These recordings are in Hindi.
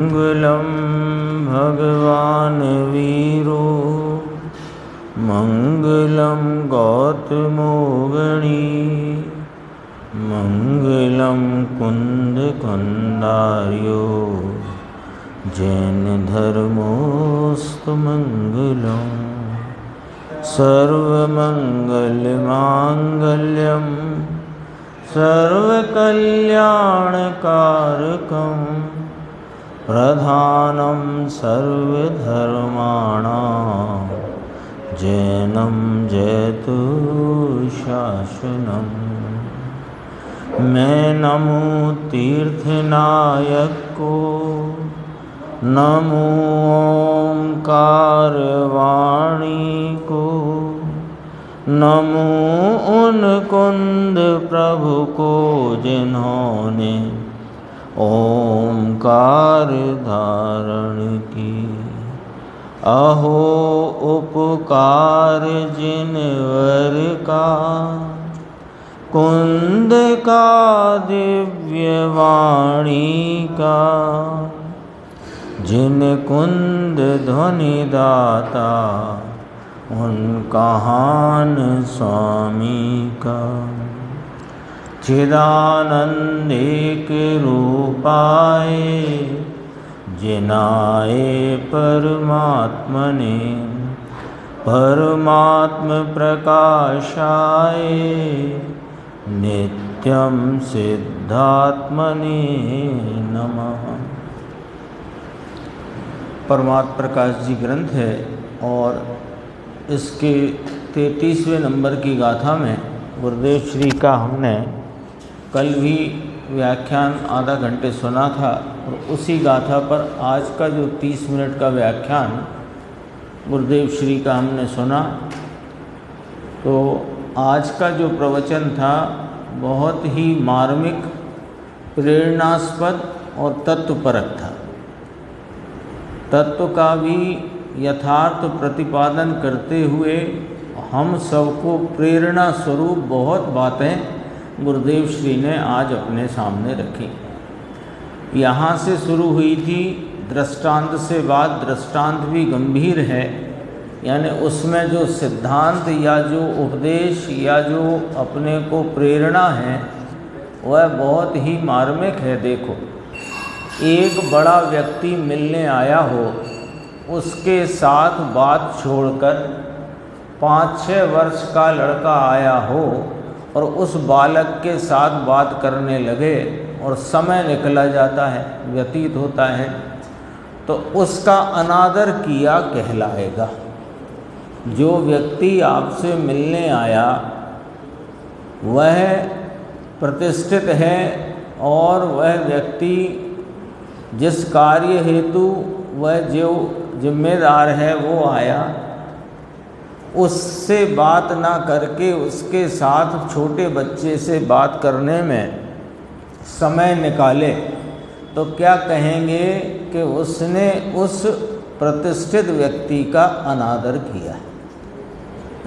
मंगलम भगवान वीरो मंगलम गौतमो गणी मंगलम कुंद कंदार्यो जैन धर्मोस्तु मंगलम सर्वमंगल मांगल्यम सर्वकल्याणकारकम प्रधानं सर्वधर्माणां जैनं जयतु शासनम्। मैं नमो तीर्थनायक को, नमो ओंकार वाणी को, नमो उन कुंद प्रभु को जिन्होंने ओंकार धारण की। अहो उपकार जिनवर का, कुंद का दिव्य वाणी का, जिन कुंद ध्वनि दाता उन कहान स्वामी का। चिदानंदेक रूपाए जिनाए परमात्मने, परमात्म प्रकाशाय नित्यं सिद्धात्मने नमः। परमात्म प्रकाश जी ग्रंथ है और इसके 33वें नंबर की गाथा में गुरुदेव श्री का हमने कल भी व्याख्यान आधा घंटे सुना था और उसी गाथा पर आज का जो 30 मिनट का व्याख्यान गुरुदेव श्री का हमने सुना। तो आज का जो प्रवचन था बहुत ही मार्मिक, प्रेरणास्पद और तत्वपरक था। तत्व का भी यथार्थ प्रतिपादन करते हुए हम सबको प्रेरणा स्वरूप बहुत बातें गुरुदेव श्री ने आज अपने सामने रखी। यहाँ से शुरू हुई थी दृष्टांत से बात। दृष्टांत भी गंभीर है, यानी उसमें जो सिद्धांत या जो उपदेश या जो अपने को प्रेरणा है वह बहुत ही मार्मिक है। देखो, एक बड़ा व्यक्ति मिलने आया हो, उसके साथ बात छोड़कर 5-6 वर्ष का लड़का आया हो और उस बालक के साथ बात करने लगे और समय निकला जाता है, व्यतीत होता है, तो उसका अनादर किया कहलाएगा। जो व्यक्ति आपसे मिलने आया वह प्रतिष्ठित है और वह व्यक्ति जिस कार्य हेतु वह जो जिम्मेदार है वो आया, उससे बात ना करके उसके साथ छोटे बच्चे से बात करने में समय निकाले तो क्या कहेंगे कि उसने उस प्रतिष्ठित व्यक्ति का अनादर किया है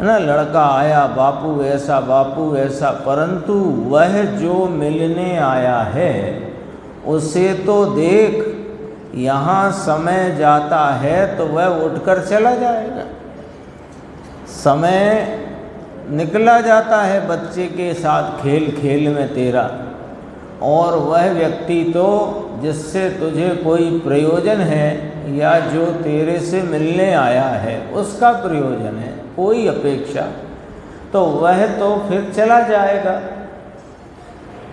ना। लड़का आया, बापू ऐसा, परंतु वह जो मिलने आया है उसे तो देख, यहाँ समय जाता है तो वह उठकर चला जाएगा। समय निकला जाता है बच्चे के साथ खेल खेल में तेरा, और वह व्यक्ति तो जिससे तुझे कोई प्रयोजन है या जो तेरे से मिलने आया है उसका प्रयोजन है, कोई अपेक्षा, तो वह तो फिर चला जाएगा।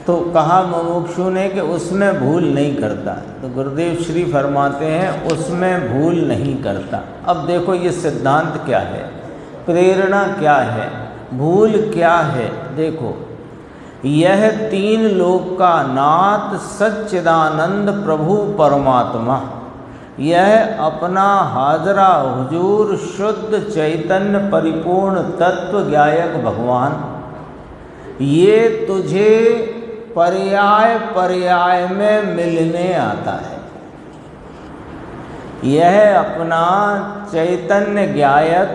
तो कहा मुमुक्षु ने कि उसमें भूल नहीं करता। तो गुरुदेव श्री फरमाते हैं उसमें भूल नहीं करता। अब देखो ये सिद्धांत क्या है, प्रेरणा क्या है, भूल क्या है। देखो, यह 3 लोक का नाथ सच्चिदानंद प्रभु परमात्मा, यह अपना हाजरा हुजूर शुद्ध चैतन्य परिपूर्ण तत्व ज्ञायक भगवान, ये तुझे पर्याय पर्याय में मिलने आता है। यह अपना चैतन्य ज्ञायक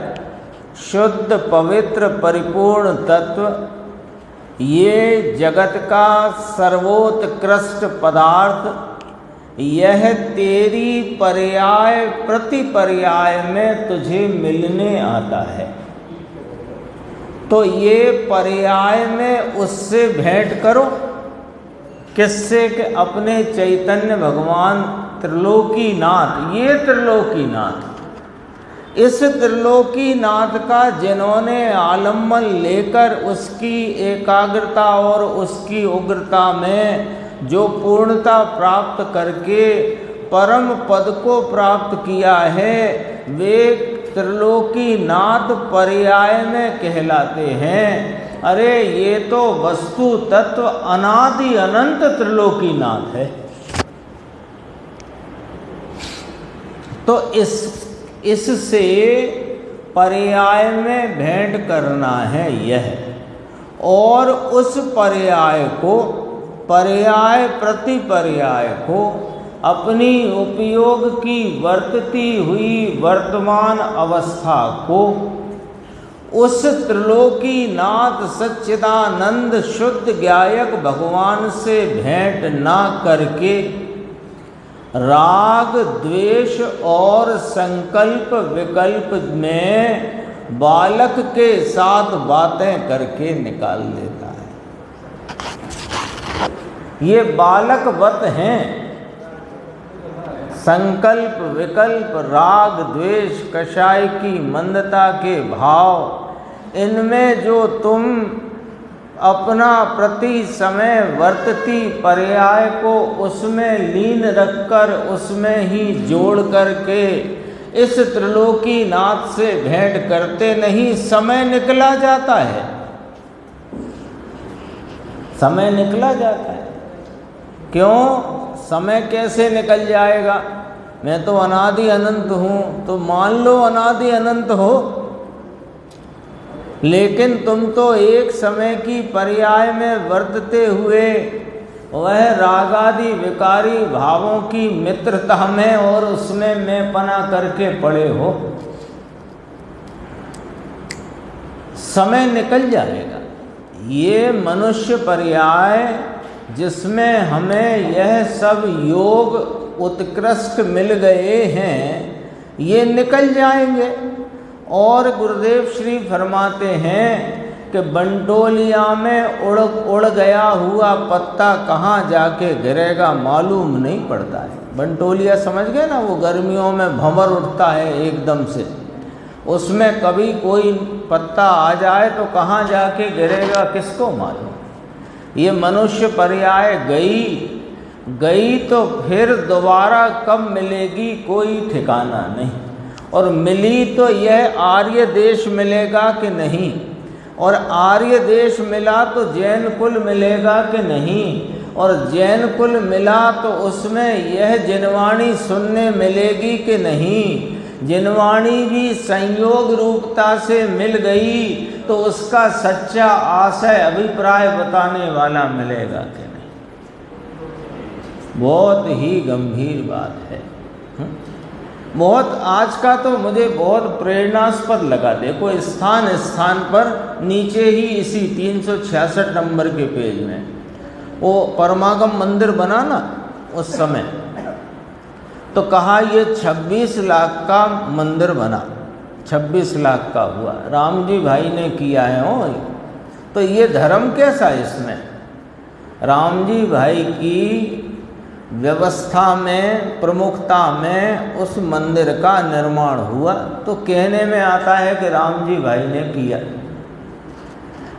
शुद्ध पवित्र परिपूर्ण तत्व ये जगत का सर्वोत्कृष्ट पदार्थ, यह तेरी पर्याय प्रतिपर्याय में तुझे मिलने आता है। तो ये पर्याय में उससे भेंट करो। किससे? कि अपने चैतन्य भगवान त्रिलोकीनाथ। ये त्रिलोकीनाथ, इस त्रिलोकीनाथ का जिन्होंने आलम्बन लेकर उसकी एकाग्रता और उसकी उग्रता में जो पूर्णता प्राप्त करके परम पद को प्राप्त किया है, वे त्रिलोकीनाथ पर्याय में कहलाते हैं। अरे ये तो वस्तु तत्व अनादि अनंत त्रिलोकीनाथ है। तो इससे पर्याय में भेंट करना है यह, और उस पर्याय को, पर्याय प्रति पर्याय को अपनी उपयोग की वर्तती हुई वर्तमान अवस्था को उस त्रिलोकीनाथ सच्चिदानंद शुद्ध ज्ञायक भगवान से भेंट ना करके राग द्वेष और संकल्प विकल्प में बालक के साथ बातें करके निकाल देता है। ये बालकवत हैं। संकल्प विकल्प राग द्वेष कषाय की मंदता के भाव, इनमें जो तुम अपना प्रति समय वर्तती पर्याय को उसमें लीन रखकर उसमें ही जोड़ करके इस त्रिलोकीनाथ से भेंट करते नहीं, समय निकला जाता है। समय निकला जाता है। क्यों? समय कैसे निकल जाएगा? मैं तो अनादि अनंत हूँ। तो मान लो अनादि अनंत हो, लेकिन तुम तो एक समय की पर्याय में वर्तते हुए वह रागादि विकारी भावों की मित्रता में और उसमें मैं पना करके पड़े हो। समय निकल जाएगा। ये मनुष्य पर्याय जिसमें हमें यह सब योग उत्कृष्ट मिल गए हैं, ये निकल जाएंगे। और गुरुदेव श्री फरमाते हैं कि बंटोलिया में उड़ गया हुआ पत्ता कहाँ जाके गिरेगा मालूम नहीं पड़ता है। बंटोलिया समझ गए ना, वो गर्मियों में भंवर उठता है एकदम से, उसमें कभी कोई पत्ता आ जाए तो कहाँ जाके गिरेगा किसको मालूम। ये मनुष्य पर्याय गई तो फिर दोबारा कब मिलेगी कोई ठिकाना नहीं। और मिली तो यह आर्य देश मिलेगा कि नहीं, और आर्य देश मिला तो जैन कुल मिलेगा कि नहीं, और जैन कुल मिला तो उसमें यह जिनवाणी सुनने मिलेगी कि नहीं। जिनवाणी भी संयोग रूपता से मिल गई तो उसका सच्चा आशय अभिप्राय बताने वाला मिलेगा कि नहीं। बहुत ही गंभीर बात है। बहुत आज का तो मुझे बहुत प्रेरणास्पद लगा। देखो स्थान स्थान पर नीचे ही इसी 366 नंबर के पेज में वो परमागम मंदिर बना ना उस समय, तो कहा ये 26 लाख का मंदिर बना, 26 लाख का हुआ, राम जी भाई ने किया है। हो तो ये धर्म कैसा इसमें? राम जी भाई की व्यवस्था में प्रमुखता में उस मंदिर का निर्माण हुआ, तो कहने में आता है कि राम जी भाई ने किया।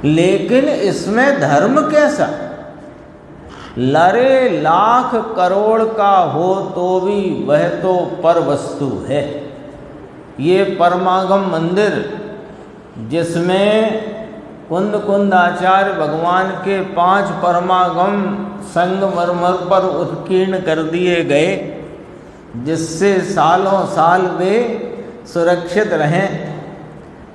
लेकिन इसमें धर्म कैसा? लरे लाख करोड़ का हो तो भी वह तो पर वस्तु है। ये परमागम मंदिर जिसमें कुंद आचार्य भगवान के 5 परमागम संगमरमर पर उत्कीर्ण कर दिए गए, जिससे सालों साल वे सुरक्षित रहें,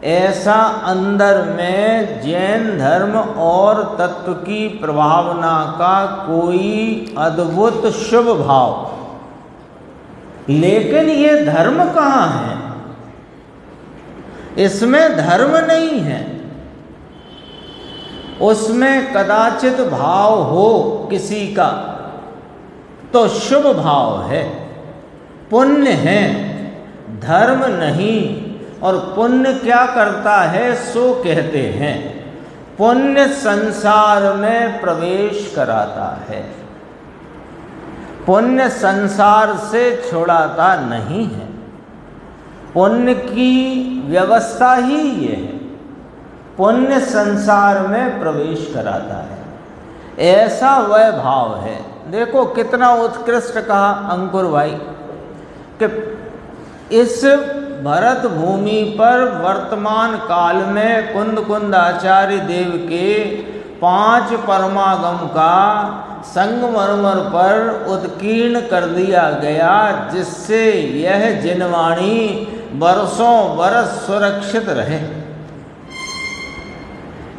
ऐसा अंदर में जैन धर्म और तत्व की प्रभावना का कोई अद्भुत शुभ भाव। लेकिन ये धर्म कहाँ है? इसमें धर्म नहीं है। उसमें कदाचित भाव हो किसी का तो शुभ भाव है, पुण्य है, धर्म नहीं। और पुण्य क्या करता है सो कहते हैं, पुण्य संसार में प्रवेश कराता है, पुण्य संसार से छुड़ाता नहीं है। पुण्य की व्यवस्था ही ये है, पुण्य संसार में प्रवेश कराता है, ऐसा वह भाव है। देखो कितना उत्कृष्ट कहा अंकुर भाई कि इस भरत भूमि पर वर्तमान काल में कुंद आचार्य देव के 5 परमागम का संगमरमर पर उत्कीर्ण कर दिया गया, जिससे यह जिनवाणी बरसों बरस सुरक्षित रहे।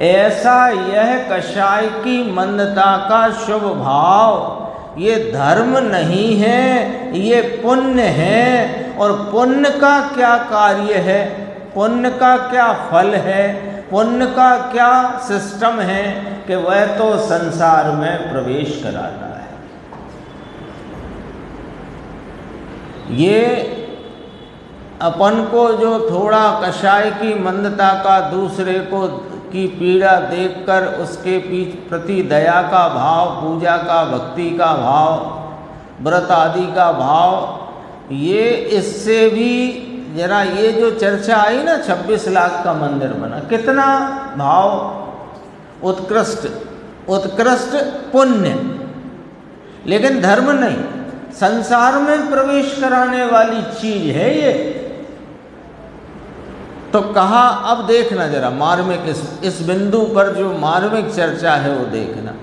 ऐसा यह कषाय की मंदता का शुभ भाव ये धर्म नहीं है, ये पुण्य है। और पुण्य का क्या कार्य है, पुण्य का क्या फल है, पुण्य का क्या सिस्टम है कि वह तो संसार में प्रवेश कराता है। ये अपन को जो थोड़ा कषाय की मंदता का, दूसरे को की पीड़ा देखकर उसके प्रति दया का भाव, पूजा का, भक्ति का भाव, व्रत आदि का भाव, ये इससे भी जरा ये जो चर्चा आई ना 26 लाख का मंदिर बना, कितना भाव उत्कृष्ट, उत्कृष्ट पुण्य, लेकिन धर्म नहीं, संसार में प्रवेश कराने वाली चीज है ये। तो कहा अब देखना जरा मार्मिक, इस बिंदु पर जो मार्मिक चर्चा है वो देखना।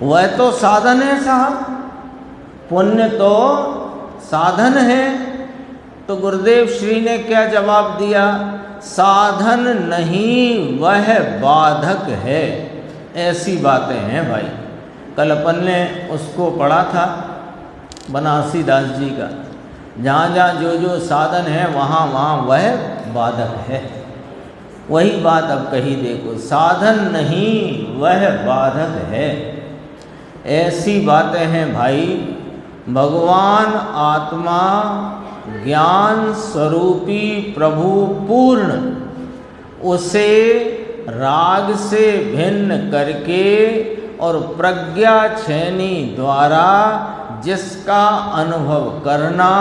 वह तो साधन है साहब, पुण्य तो साधन है। तो गुरुदेव श्री ने क्या जवाब दिया, साधन नहीं वह बाधक है। ऐसी बातें हैं भाई। कल अपन ने उसको पढ़ा था बनारसी दास जी का, जहाँ जहाँ जो जो साधन है वहाँ वहाँ वह बाधक है। वही बात अब कही देखो, साधन नहीं वह बाधक है। ऐसी बातें हैं भाई। भगवान आत्मा ज्ञान स्वरूपी प्रभु पूर्ण, उसे राग से भिन्न करके और प्रज्ञा छेनी द्वारा जिसका अनुभव करना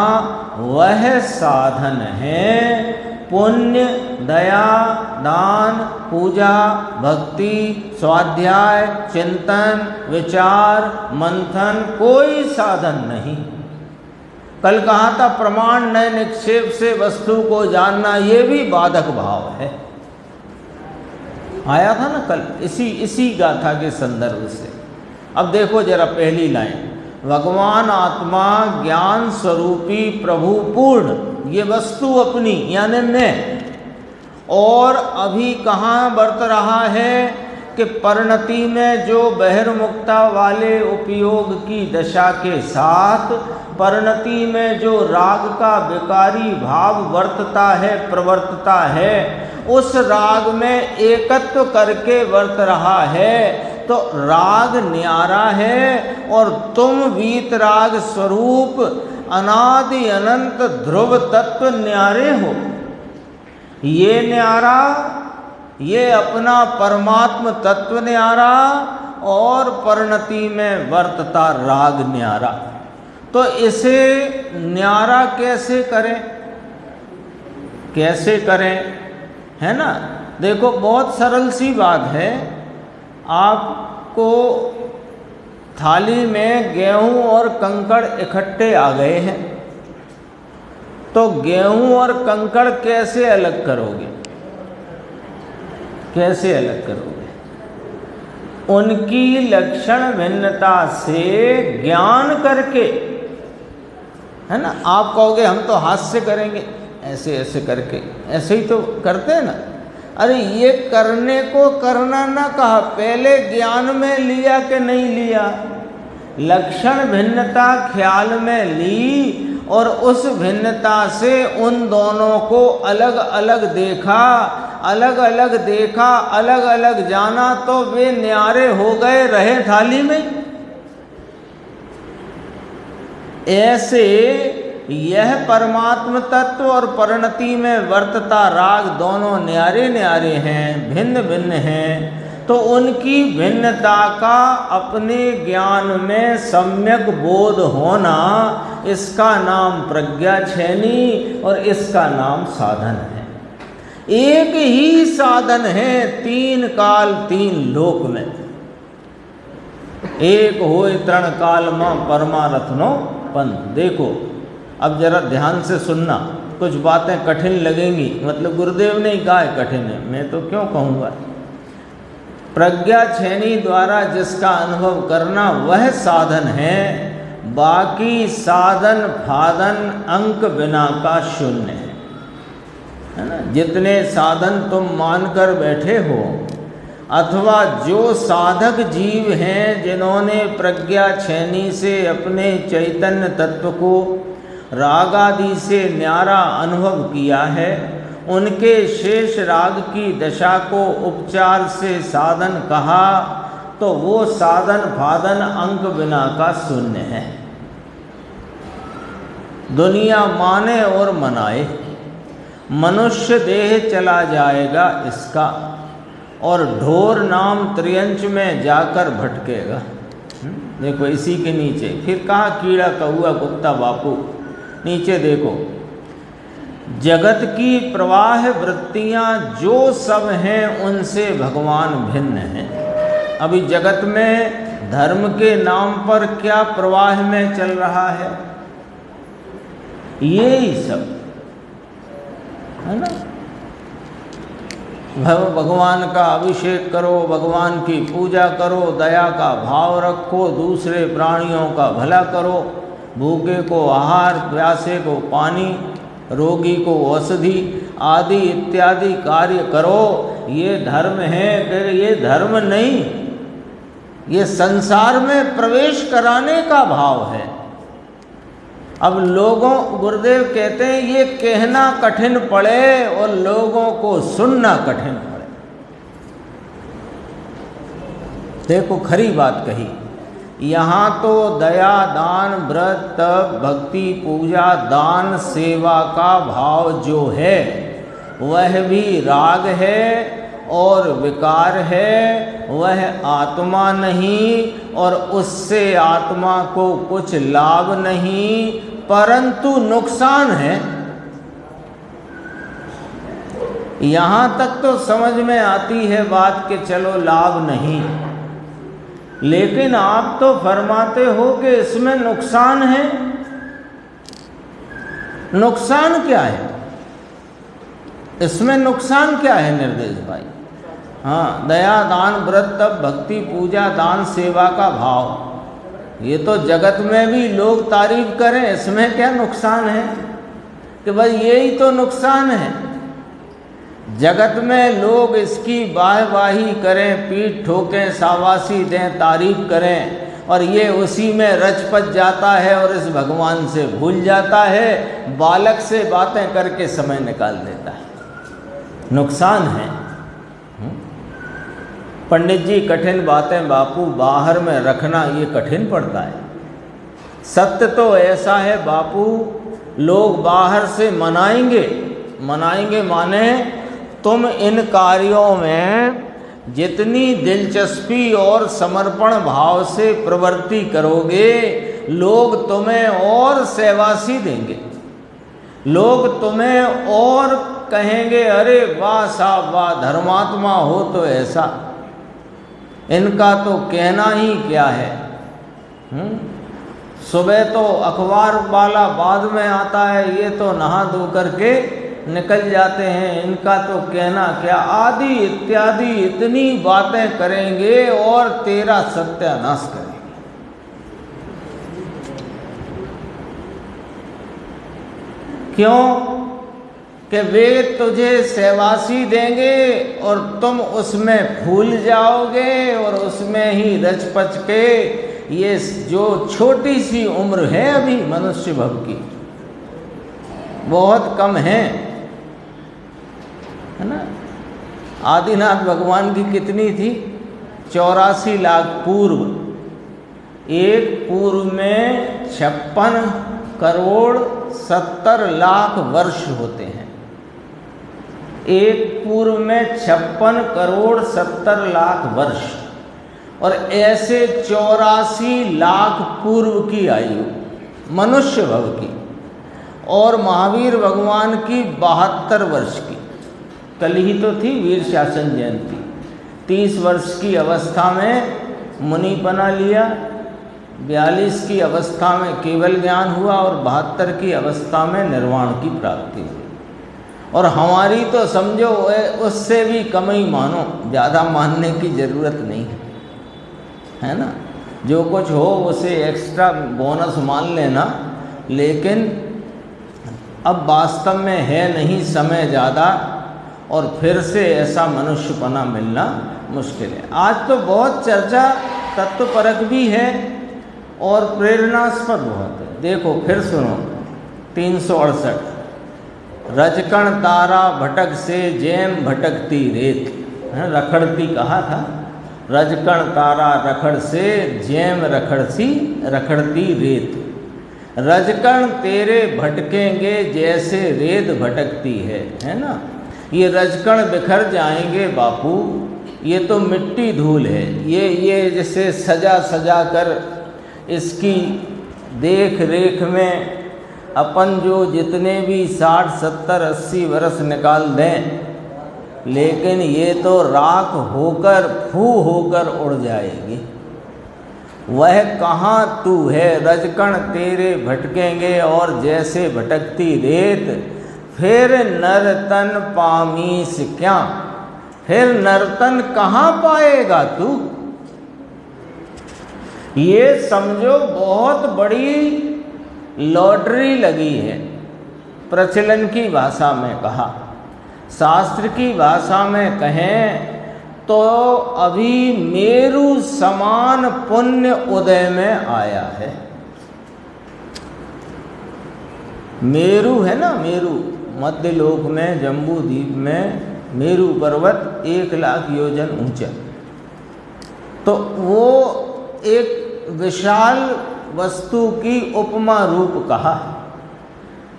वह साधन है। पुण्य, दया, दान, पूजा, भक्ति, स्वाध्याय, चिंतन, विचार, मंथन कोई साधन नहीं। कल कहा था प्रमाण नए निक्षेप से वस्तु को जानना, ये भी बाधक भाव है। आया था ना कल इसी गाथा के संदर्भ से। अब देखो जरा पहली लाइन, भगवान आत्मा ज्ञान स्वरूपी प्रभु पूर्ण, ये वस्तु अपनी यानी मैं, और अभी कहाँ बरत रहा है कि परिणति में जो बहिर्मुखता वाले उपयोग की दशा के साथ परिणति में जो राग का विकारी भाव वर्तता है, प्रवर्तता है, उस राग में एकत्व करके वर्त रहा है। तो राग न्यारा है और तुम वीतराग स्वरूप अनादि अनंत ध्रुव तत्व न्यारे हो। ये न्यारा, ये अपना परमात्म तत्व न्यारा और परिणति में वर्तता राग न्यारा। तो इसे न्यारा कैसे करें, कैसे करें, है ना। देखो बहुत सरल सी बात है। आपको थाली में गेहूं और कंकड़ इकट्ठे आ गए हैं, तो गेहूं और कंकड़ कैसे अलग करोगे, कैसे अलग करोगे? उनकी लक्षण भिन्नता से ज्ञान करके, है ना। आप कहोगे हम तो हाथ से करेंगे, ऐसे ऐसे करके, ऐसे ही तो करते हैं ना। अरे ये करने को करना ना कहा, पहले ज्ञान में लिया कि नहीं लिया। लक्षण भिन्नता ख्याल में ली और उस भिन्नता से उन दोनों को अलग अलग देखा, अलग अलग देखा, अलग अलग जाना, तो वे न्यारे हो गए, रहे थाली में। ऐसे यह परमात्म तत्व और परिणति में वर्तता राग दोनों न्यारे न्यारे हैं, भिन्न भिन्न हैं, तो उनकी भिन्नता का अपने ज्ञान में सम्यक बोध होना, इसका नाम प्रज्ञा छेनी और इसका नाम साधन है। एक ही साधन है तीन काल तीन लोक में। एक होय तरण काल मां परमारथनो पंथ। देखो अब जरा ध्यान से सुनना, कुछ बातें कठिन लगेंगी, मतलब गुरुदेव ने ही कहा है कठिन है, मैं तो क्यों कहूँगा। प्रज्ञा छेनी द्वारा जिसका अनुभव करना वह साधन है, बाकी साधन फाधन अंक बिना का शून्य है ना। जितने साधन तुम मानकर बैठे हो, अथवा जो साधक जीव हैं जिन्होंने प्रज्ञा छेनी से अपने चैतन्य तत्व को राग आदि से न्यारा अनुभव किया है, उनके शेष राग की दशा को उपचार से साधन कहा, तो वो साधन फाधन अंक बिना का शून्य है। दुनिया माने और मनाए, मनुष्य देह चला जाएगा इसका, और ढोर नाम त्रियंच में जाकर भटकेगा। देखो इसी के नीचे फिर कहा कीड़ा कौआ कुत्ता बापू, नीचे देखो जगत की प्रवाह वृत्तियां जो सब हैं उनसे भगवान भिन्न हैं। अभी जगत में धर्म के नाम पर क्या प्रवाह में चल रहा है, ये ही सब है ना। भगवान का अभिषेक करो, भगवान की पूजा करो, दया का भाव रखो, दूसरे प्राणियों का भला करो, भूखे को आहार, प्यासे को पानी, रोगी को औषधि आदि इत्यादि कार्य करो, ये धर्म है। फिर ये धर्म नहीं, ये संसार में प्रवेश कराने का भाव है। अब लोगों, गुरुदेव कहते हैं ये कहना कठिन पड़े और लोगों को सुनना कठिन पड़े। देखो खरी बात कही, यहाँ तो दया दान व्रत तप भक्ति पूजा दान सेवा का भाव जो है वह भी राग है और विकार है, वह आत्मा नहीं, और उससे आत्मा को कुछ लाभ नहीं परंतु नुकसान है। यहाँ तक तो समझ में आती है बात कि चलो लाभ नहीं, लेकिन आप तो फरमाते हो कि इसमें नुकसान है। नुकसान क्या है इसमें, नुकसान क्या है निर्देश भाई? हाँ, दया दान व्रत तप भक्ति पूजा दान सेवा का भाव, ये तो जगत में भी लोग तारीफ करें, इसमें क्या नुकसान है? कि भाई यही तो नुकसान है। जगत में लोग इसकी वाहवाही करें, पीठ ठोकें, शाबाशी दें, तारीफ करें, और ये उसी में रचपच जाता है और इस भगवान से भूल जाता है, बालक से बातें करके समय निकाल देता है। नुकसान है। पंडित जी कठिन बातें बापू बाहर में रखना ये कठिन पड़ता है। सत्य तो ऐसा है बापू, लोग बाहर से मनाएंगे, मनाएंगे माने तुम इन कार्यों में जितनी दिलचस्पी और समर्पण भाव से प्रवृत्ति करोगे, लोग तुम्हें और सेवासी देंगे, लोग तुम्हें और कहेंगे अरे वाह साहब वाह, धर्मात्मा हो तो ऐसा, इनका तो कहना ही क्या है। सुबह तो अखबार वाला बाद में आता है, ये तो नहा धो करके निकल जाते हैं, इनका तो कहना क्या, आदि इत्यादि इतनी बातें करेंगे और तेरा सत्यानाश करेंगे। क्यों? कि वे तुझे सेवासी देंगे और तुम उसमें फूल जाओगे और उसमें ही रचपच के, ये जो छोटी सी उम्र है अभी मनुष्य भव की, बहुत कम है ना। आदिनाथ भगवान की कितनी थी? 84 लाख पूर्व। एक पूर्व में 56 करोड़ 70 लाख वर्ष होते हैं। एक पूर्व में 56 करोड़ 70 लाख वर्ष, और ऐसे 84 लाख पूर्व की आयु मनुष्य भव की, और महावीर भगवान की 72 वर्ष की। कल ही तो थी वीर शासन जयंती। 30 वर्ष की अवस्था में मुनिपना लिया, 42 की अवस्था में केवल ज्ञान हुआ, और 72 की अवस्था में निर्वाण की प्राप्ति हुई। और हमारी तो समझो उससे भी कम ही मानो, ज़्यादा मानने की ज़रूरत नहीं है ना। जो कुछ हो उसे एक्स्ट्रा बोनस मान लेना, लेकिन अब वास्तव में है नहीं समय ज़्यादा, और फिर से ऐसा मनुष्यपना मिलना मुश्किल है। आज तो बहुत चर्चा तत्वपरक भी है और प्रेरणास्पद बहुत है। देखो फिर सुनो, 368, रजकण तारा भटक से जैम भटकती रेत, रखड़ती कहा था। रजकण तारा रखड़ से जैम रखड़ती रेत, रजकण तेरे भटकेंगे जैसे रेत भटकती है ना। ये रजकण बिखर जाएंगे बापू, ये तो मिट्टी धूल है। ये जैसे सजा सजा कर इसकी देख रेख में अपन जो जितने भी 60, 70, 80 वर्ष निकाल दें, लेकिन ये तो राख होकर फू होकर उड़ जाएगी। वह कहाँ तू है, रजकण तेरे भटकेंगे और जैसे भटकती रेत, फिर नर्तन पामीस क्या, फिर नर्तन कहाँ पाएगा तू। ये समझो बहुत बड़ी लॉटरी लगी है, प्रचलन की भाषा में कहा। शास्त्र की भाषा में कहें तो अभी मेरु समान पुण्य उदय में आया है। मेरु है ना, मेरु मध्य लोक में जम्बू द्वीप में मेरु पर्वत 1 लाख योजन ऊंचा, तो वो एक विशाल वस्तु की उपमा रूप कहा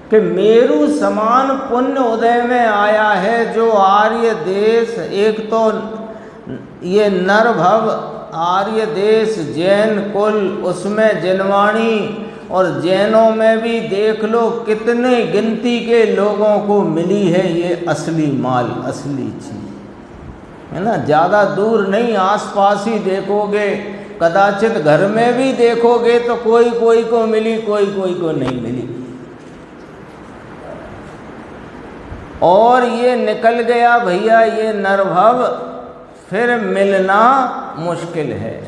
कि मेरु समान पुण्य उदय में आया है। जो आर्य देश, एक तो ये नरभव आर्य देश जैन कुल, उसमें जिनवाणी, और जैनों में भी देख लो कितने गिनती के लोगों को मिली है ये असली माल, असली चीज है ना। ज़्यादा दूर नहीं, आसपास ही देखोगे, कदाचित घर में भी देखोगे तो कोई कोई को मिली, कोई कोई को नहीं मिली। और ये निकल गया भैया ये नरभव, फिर मिलना मुश्किल है।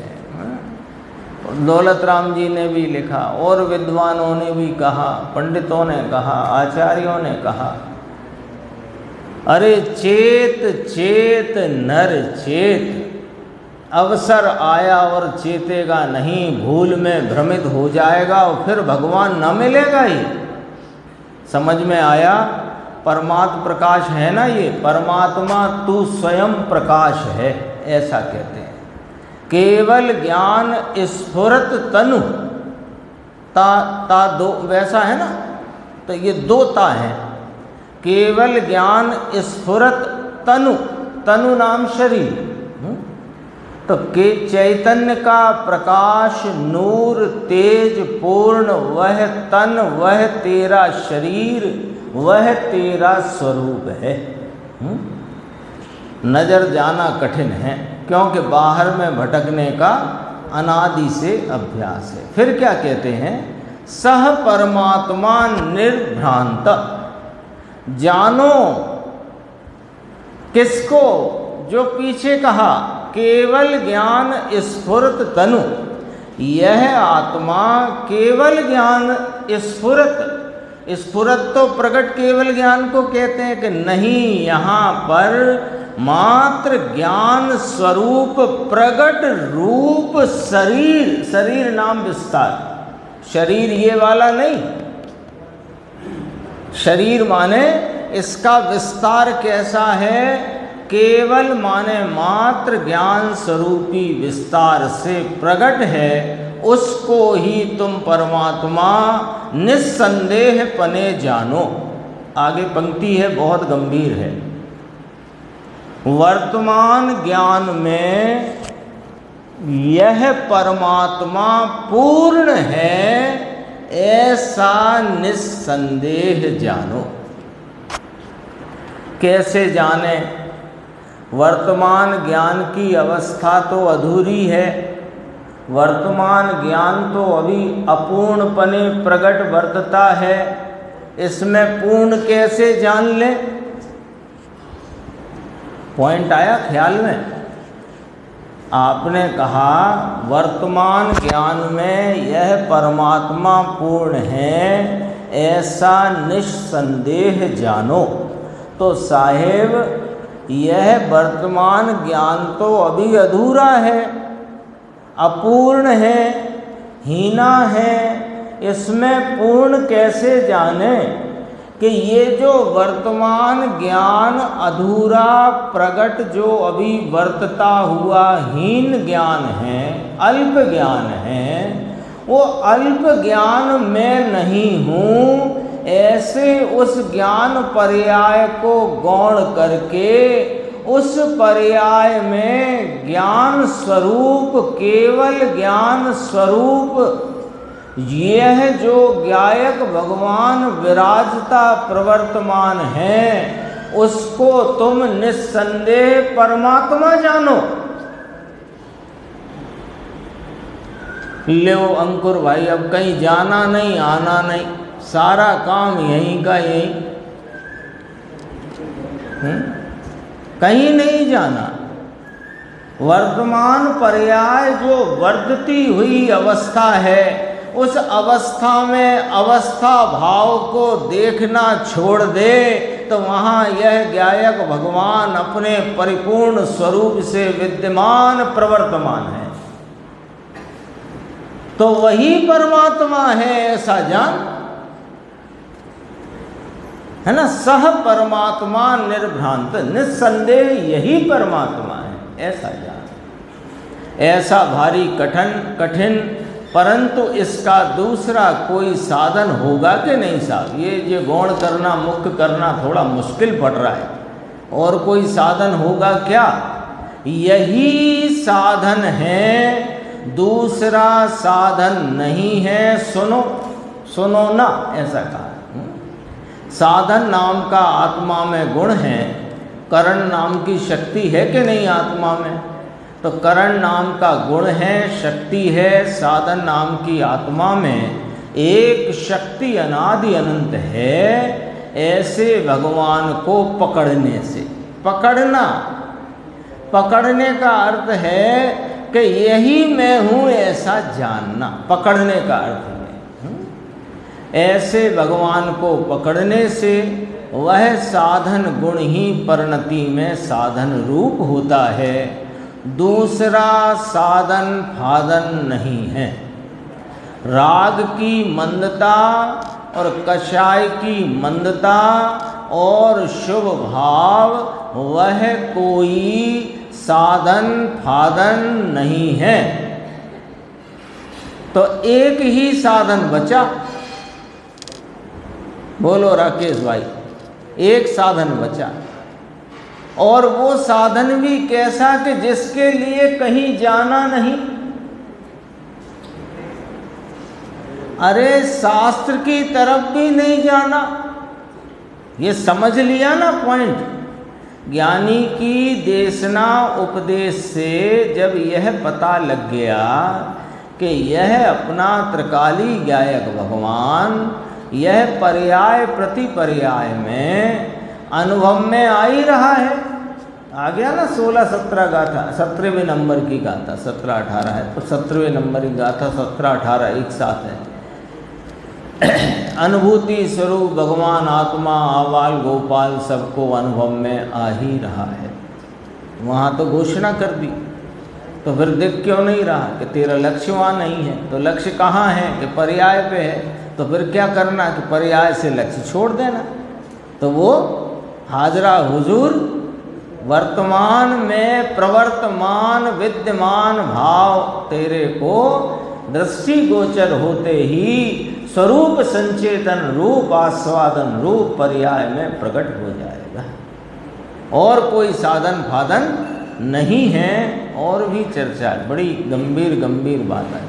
दौलत राम जी ने भी लिखा, और विद्वानों ने भी कहा, पंडितों ने कहा, आचार्यों ने कहा, अरे चेत चेत नर चेत, अवसर आया और चेतेगा नहीं, भूल में भ्रमित हो जाएगा और फिर भगवान न मिलेगा ही। समझ में आया? परमात्म प्रकाश है ना, ये परमात्मा तू स्वयं प्रकाश है, ऐसा कहते हैं। केवल ज्ञान स्फुरत तनु, ता दो वैसा है ना, तो ये दो ता है। केवल ज्ञान स्फुरत तनु, तनु नाम शरीर, तो के चैतन्य का प्रकाश नूर तेज पूर्ण वह तन, वह तेरा शरीर, वह तेरा स्वरूप है। नजर जाना कठिन है, क्योंकि बाहर में भटकने का अनादि से अभ्यास है। फिर क्या कहते हैं? सह परमात्मा निर्भ्रांत, जानो किसको? जो पीछे कहा केवल ज्ञान स्फुरत तनु, यह आत्मा केवल ज्ञान स्फुरत, स्फुरत तो प्रकट केवल ज्ञान को कहते हैं कि नहीं, यहाँ पर मात्र ज्ञान स्वरूप प्रकट रूप शरीर, शरीर नाम विस्तार, शरीर ये वाला नहीं, शरीर माने इसका विस्तार कैसा है? केवल माने मात्र ज्ञान स्वरूपी विस्तार से प्रकट है, उसको ही तुम परमात्मा निस्संदेह पने जानो। आगे पंक्ति है, बहुत गंभीर है। वर्तमान ज्ञान में यह परमात्मा पूर्ण है, ऐसा निस्संदेह जानो। कैसे जाने? वर्तमान ज्ञान की अवस्था तो अधूरी है, वर्तमान ज्ञान तो अभी अपूर्णपने प्रकट वर्तता है, इसमें पूर्ण कैसे जान ले? पॉइंट आया ख्याल में? आपने कहा वर्तमान ज्ञान में यह परमात्मा पूर्ण है, ऐसा निस्संदेह जानो। तो साहेब यह वर्तमान ज्ञान तो अभी अधूरा है, अपूर्ण है, हीना है, इसमें पूर्ण कैसे जाने कि ये जो वर्तमान ज्ञान अधूरा प्रगट जो अभी वर्तता हुआ हीन ज्ञान है, अल्प ज्ञान है, वो अल्प ज्ञान में नहीं हूँ, ऐसे उस ज्ञान पर्याय को गौण करके उस पर्याय में ज्ञान स्वरूप, केवल ज्ञान स्वरूप यह जो ज्ञायक भगवान विराजता प्रवर्तमान है, उसको तुम निस्संदेह परमात्मा जानो। ले अंकुर भाई, अब कहीं जाना नहीं, आना नहीं, सारा काम यहीं का यहीं, कहीं नहीं जाना। वर्तमान पर्याय जो वर्धती हुई अवस्था है, उस अवस्था में अवस्था भाव को देखना छोड़ दे तो वहाँ यह ज्ञायक भगवान अपने परिपूर्ण स्वरूप से विद्यमान प्रवर्तमान है। तो वही परमात्मा है, ऐसा जान, है ना। सह परमात्मा निर्भ्रांत, निस्संदेह यही परमात्मा है, ऐसा जान। ऐसा भारी कठिन परंतु इसका दूसरा कोई साधन होगा कि नहीं साहब? ये गौण करना, मुख्य करना थोड़ा मुश्किल पड़ रहा है। और कोई साधन होगा क्या? यही साधन है, दूसरा साधन नहीं है। सुनो ना, ऐसा कहा। साधन नाम का आत्मा में गुण है, करण नाम की शक्ति है कि नहीं आत्मा में? तो करण नाम का गुण है, शक्ति है, साधन नाम की आत्मा में एक शक्ति अनादि अनंत है। ऐसे भगवान को पकड़ने से, पकड़ने का अर्थ है कि यही मैं हूँ ऐसा जानना, पकड़ने का अर्थ है। ऐसे भगवान को पकड़ने से वह साधन गुण ही परिणति में साधन रूप होता है, दूसरा साधन फाधन नहीं है। राग की मंदता और कषाय की मंदता और शुभ भाव वह कोई साधन फाधन नहीं है। तो एक ही साधन बचा। बोलो राकेश भाई, एक साधन बचा। और वो साधन भी कैसा कि जिसके लिए कहीं जाना नहीं। अरे शास्त्र की तरफ भी नहीं जाना, ये समझ लिया ना पॉइंट। ज्ञानी की देशना उपदेश से जब यह पता लग गया कि यह अपना त्रिकाली ज्ञायक भगवान यह पर्याय प्रति पर्याय में अनुभव में आ ही रहा है। आ गया ना 16-17 गाथा, 17वें नंबर की गाथा, 17-18 है तो 17वें नंबर की गाथा 17-18 एक साथ है। अनुभूति स्वरूप भगवान आत्मा आवाल गोपाल सबको अनुभव में आ ही रहा है। वहाँ तो घोषणा कर दी, तो फिर दिख क्यों नहीं रहा कि तेरा लक्ष्य वहाँ नहीं है? तो लक्ष्य कहाँ है? कि पर्याय पे है। तो फिर क्या करना कि पर्याय से लक्ष्य छोड़ देना। तो वो हाजरा हुजूर वर्तमान में प्रवर्तमान विद्यमान भाव तेरे को दृष्टि गोचर होते ही स्वरूप संचेतन रूप आस्वादन रूप पर्याय में प्रकट हो जाएगा। और कोई साधन फाधन नहीं है। और भी चर्चा है, बड़ी गंभीर गंभीर बात है।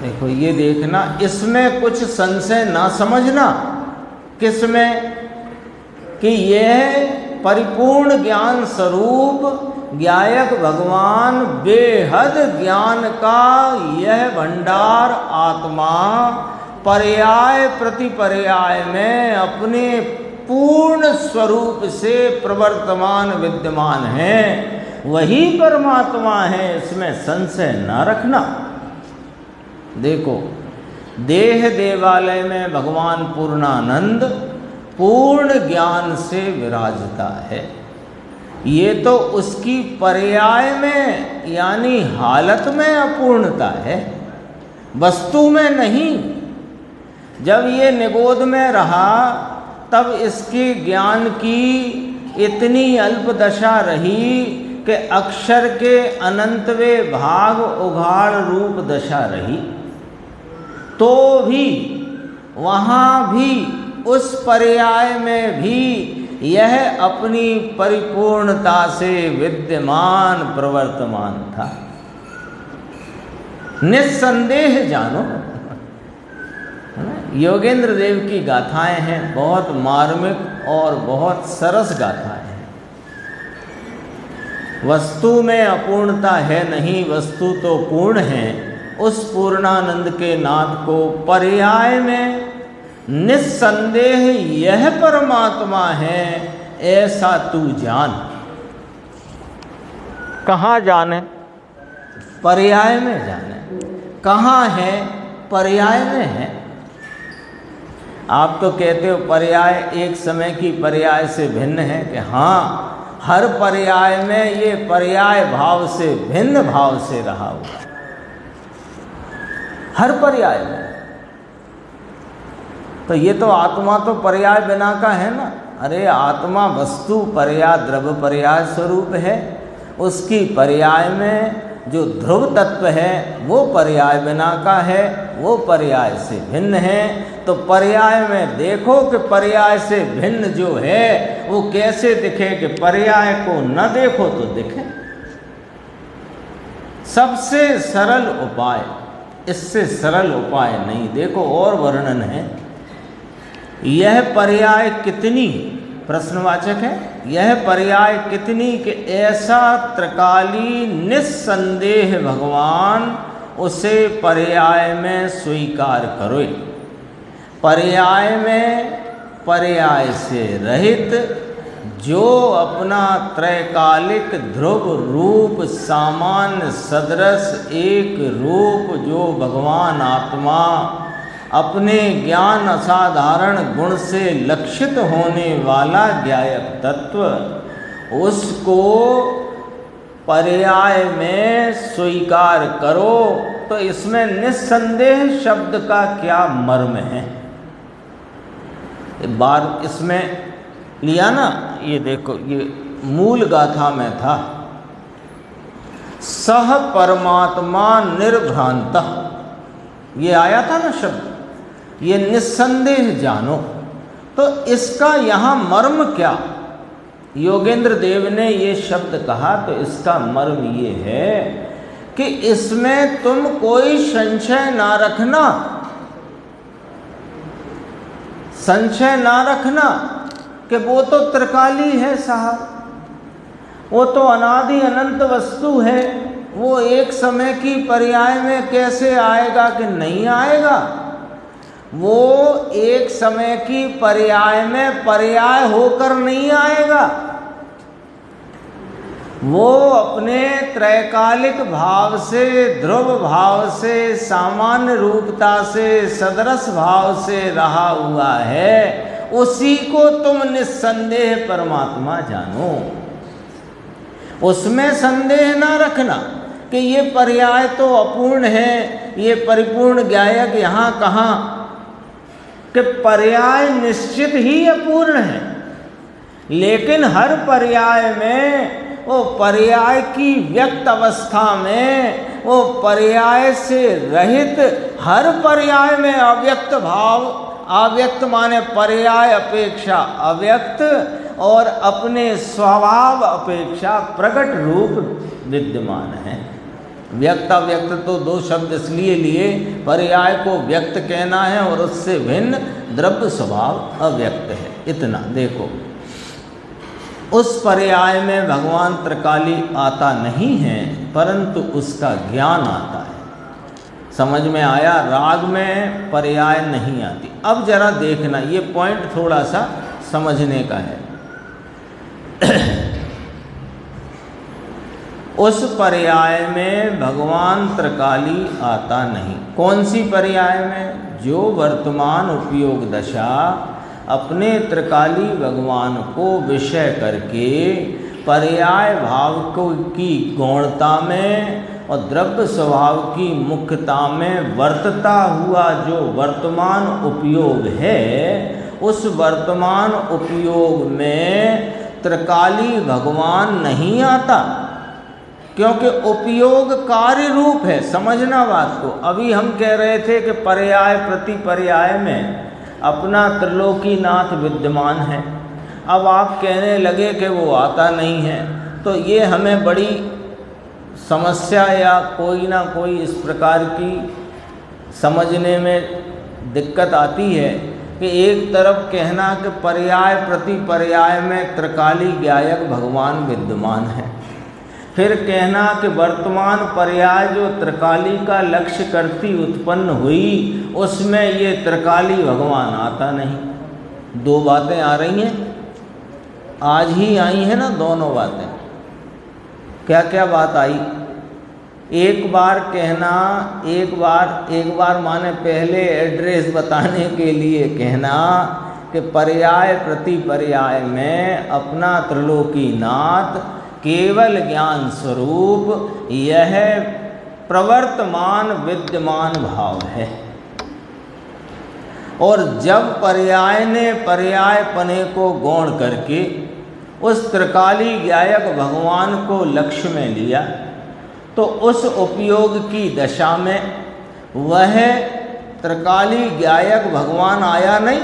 देखो ये देखना, इसमें कुछ संशय ना समझना। किसमें? कि यह परिपूर्ण ज्ञान स्वरूप ज्ञायक भगवान बेहद ज्ञान का यह भंडार आत्मा पर्याय प्रतिपर्याय में अपने पूर्ण स्वरूप से प्रवर्तमान विद्यमान है, वही परमात्मा है, इसमें संशय न रखना। देखो, देह देवालय में भगवान पूर्णानंद पूर्ण ज्ञान से विराजता है। ये तो उसकी पर्याय में यानी हालत में अपूर्णता है, वस्तु में नहीं। जब ये निगोद में रहा तब इसके ज्ञान की इतनी अल्प दशा रही कि अक्षर के अनंतवें भाग उघाड़ रूप दशा रही, तो भी वहाँ भी उस पर्याय में भी यह अपनी परिपूर्णता से विद्यमान प्रवर्तमान था। निस्संदेह जानो। योगेंद्र देव की गाथाएं हैं, बहुत मार्मिक और बहुत सरस गाथाएं हैं। वस्तु में अपूर्णता है नहीं, वस्तु तो पूर्ण है। उस पूर्णानंद के नाथ को पर्याय में निस्संदेह यह परमात्मा है, ऐसा तू जान। कहाँ जाने? पर्याय में जाने। कहाँ है? पर्याय में है। आप तो कहते हो पर्याय एक समय की पर्याय से भिन्न है, कि हाँ, हर पर्याय में ये पर्याय भाव से भिन्न भाव से रहा हुआ, हर पर्याय में। तो ये तो आत्मा तो पर्याय बिना का है ना। अरे आत्मा वस्तु पर्याय द्रव्य पर्याय स्वरूप है, उसकी पर्याय में जो ध्रुव तत्व है वो पर्याय बिना का है, वो पर्याय से भिन्न है। तो पर्याय में देखो कि पर्याय से भिन्न जो है वो कैसे दिखे, कि पर्याय को न देखो तो दिखे। सबसे सरल उपाय, इससे सरल उपाय नहीं। देखो और वर्णन है। यह पर्याय कितनी, प्रश्नवाचक है, यह पर्याय कितनी कि ऐसा त्रिकाली निस्संदेह भगवान उसे पर्याय में स्वीकार करो। पर्याय में पर्याय से रहित जो अपना त्रैकालिक ध्रुव रूप सामान्य सदृश एक रूप जो भगवान आत्मा अपने ज्ञान असाधारण गुण से लक्षित होने वाला ज्ञायक तत्व, उसको पर्याय में स्वीकार करो। तो इसमें निस्संदेह शब्द का क्या मर्म है? एक बार इसमें लिया ना, ये देखो, ये मूल गाथा में था, सह परमात्मा निर्भ्रांत, ये आया था ना शब्द, ये निस्संदेह जानो। तो इसका यहाँ मर्म क्या? योगेंद्र देव ने ये शब्द कहा तो इसका मर्म ये है कि इसमें तुम कोई संशय ना रखना, संशय ना रखना कि वो तो त्रिकाली है साहब, वो तो अनादि अनंत वस्तु है, वो एक समय की पर्याय में कैसे आएगा कि नहीं आएगा। वो एक समय की पर्याय में पर्याय होकर नहीं आएगा, वो अपने त्रैकालिक भाव से, ध्रुव भाव से, सामान्य रूपता से, सदरस भाव से रहा हुआ है। उसी को तुम निस्संदेह परमात्मा जानो। उसमें संदेह ना रखना कि ये पर्याय तो अपूर्ण है, ये परिपूर्ण ज्ञायक यहाँ कहाँ, कि पर्याय निश्चित ही अपूर्ण है। लेकिन हर पर्याय में वो पर्याय की व्यक्त अवस्था में वो पर्याय से रहित हर पर्याय में अव्यक्त भाव, अव्यक्त माने पर्याय अपेक्षा अव्यक्त और अपने स्वभाव अपेक्षा प्रकट रूप विद्यमान है। व्यक्त अव्यक्त तो दो शब्द इसलिए लिए, पर्याय को व्यक्त कहना है और उससे भिन्न द्रव्य स्वभाव अव्यक्त है। इतना देखो, उस पर्याय में भगवान त्रिकाली आता नहीं है, परंतु उसका ज्ञान आता है। समझ में आया? राग में पर्याय नहीं आती। अब जरा देखना, ये पॉइंट थोड़ा सा समझने का है। उस पर्याय में भगवान त्रिकाली आता नहीं। कौन सी पर्याय में? जो वर्तमान उपयोग दशा अपने त्रिकाली भगवान को विषय करके पर्याय भाव को की गौणता में और द्रव्य स्वभाव की मुख्यता में वर्तता हुआ जो वर्तमान उपयोग है, उस वर्तमान उपयोग में त्रिकाली भगवान नहीं आता, क्योंकि उपयोग कार्य रूप है। समझना बात को। अभी हम कह रहे थे कि पर्याय प्रति पर्याय में अपना त्रिलोकीनाथ विद्यमान है। अब आप कहने लगे कि वो आता नहीं है, तो ये हमें बड़ी समस्या या कोई ना कोई इस प्रकार की समझने में दिक्कत आती है कि एक तरफ कहना कि पर्याय प्रति पर्याय में त्रिकाली ज्ञायक भगवान विद्यमान है, फिर कहना कि वर्तमान पर्याय जो त्रिकाली का लक्ष्य करती उत्पन्न हुई उसमें ये त्रिकाली भगवान आता नहीं। दो बातें आ रही हैं, आज ही आई है ना दोनों बातें। क्या क्या बात आई? एक बार कहना, एक बार माने पहले एड्रेस बताने के लिए कहना कि पर्याय प्रति पर्याय में अपना त्रिलोकीनाथ केवल ज्ञान स्वरूप यह प्रवर्तमान विद्यमान भाव है। और जब पर्याय ने पर्याय पने को गौण करके उस त्रिकाली ज्ञायक भगवान को लक्ष्य में लिया, तो उस उपयोग की दशा में वह त्रिकाली ज्ञायक भगवान आया नहीं,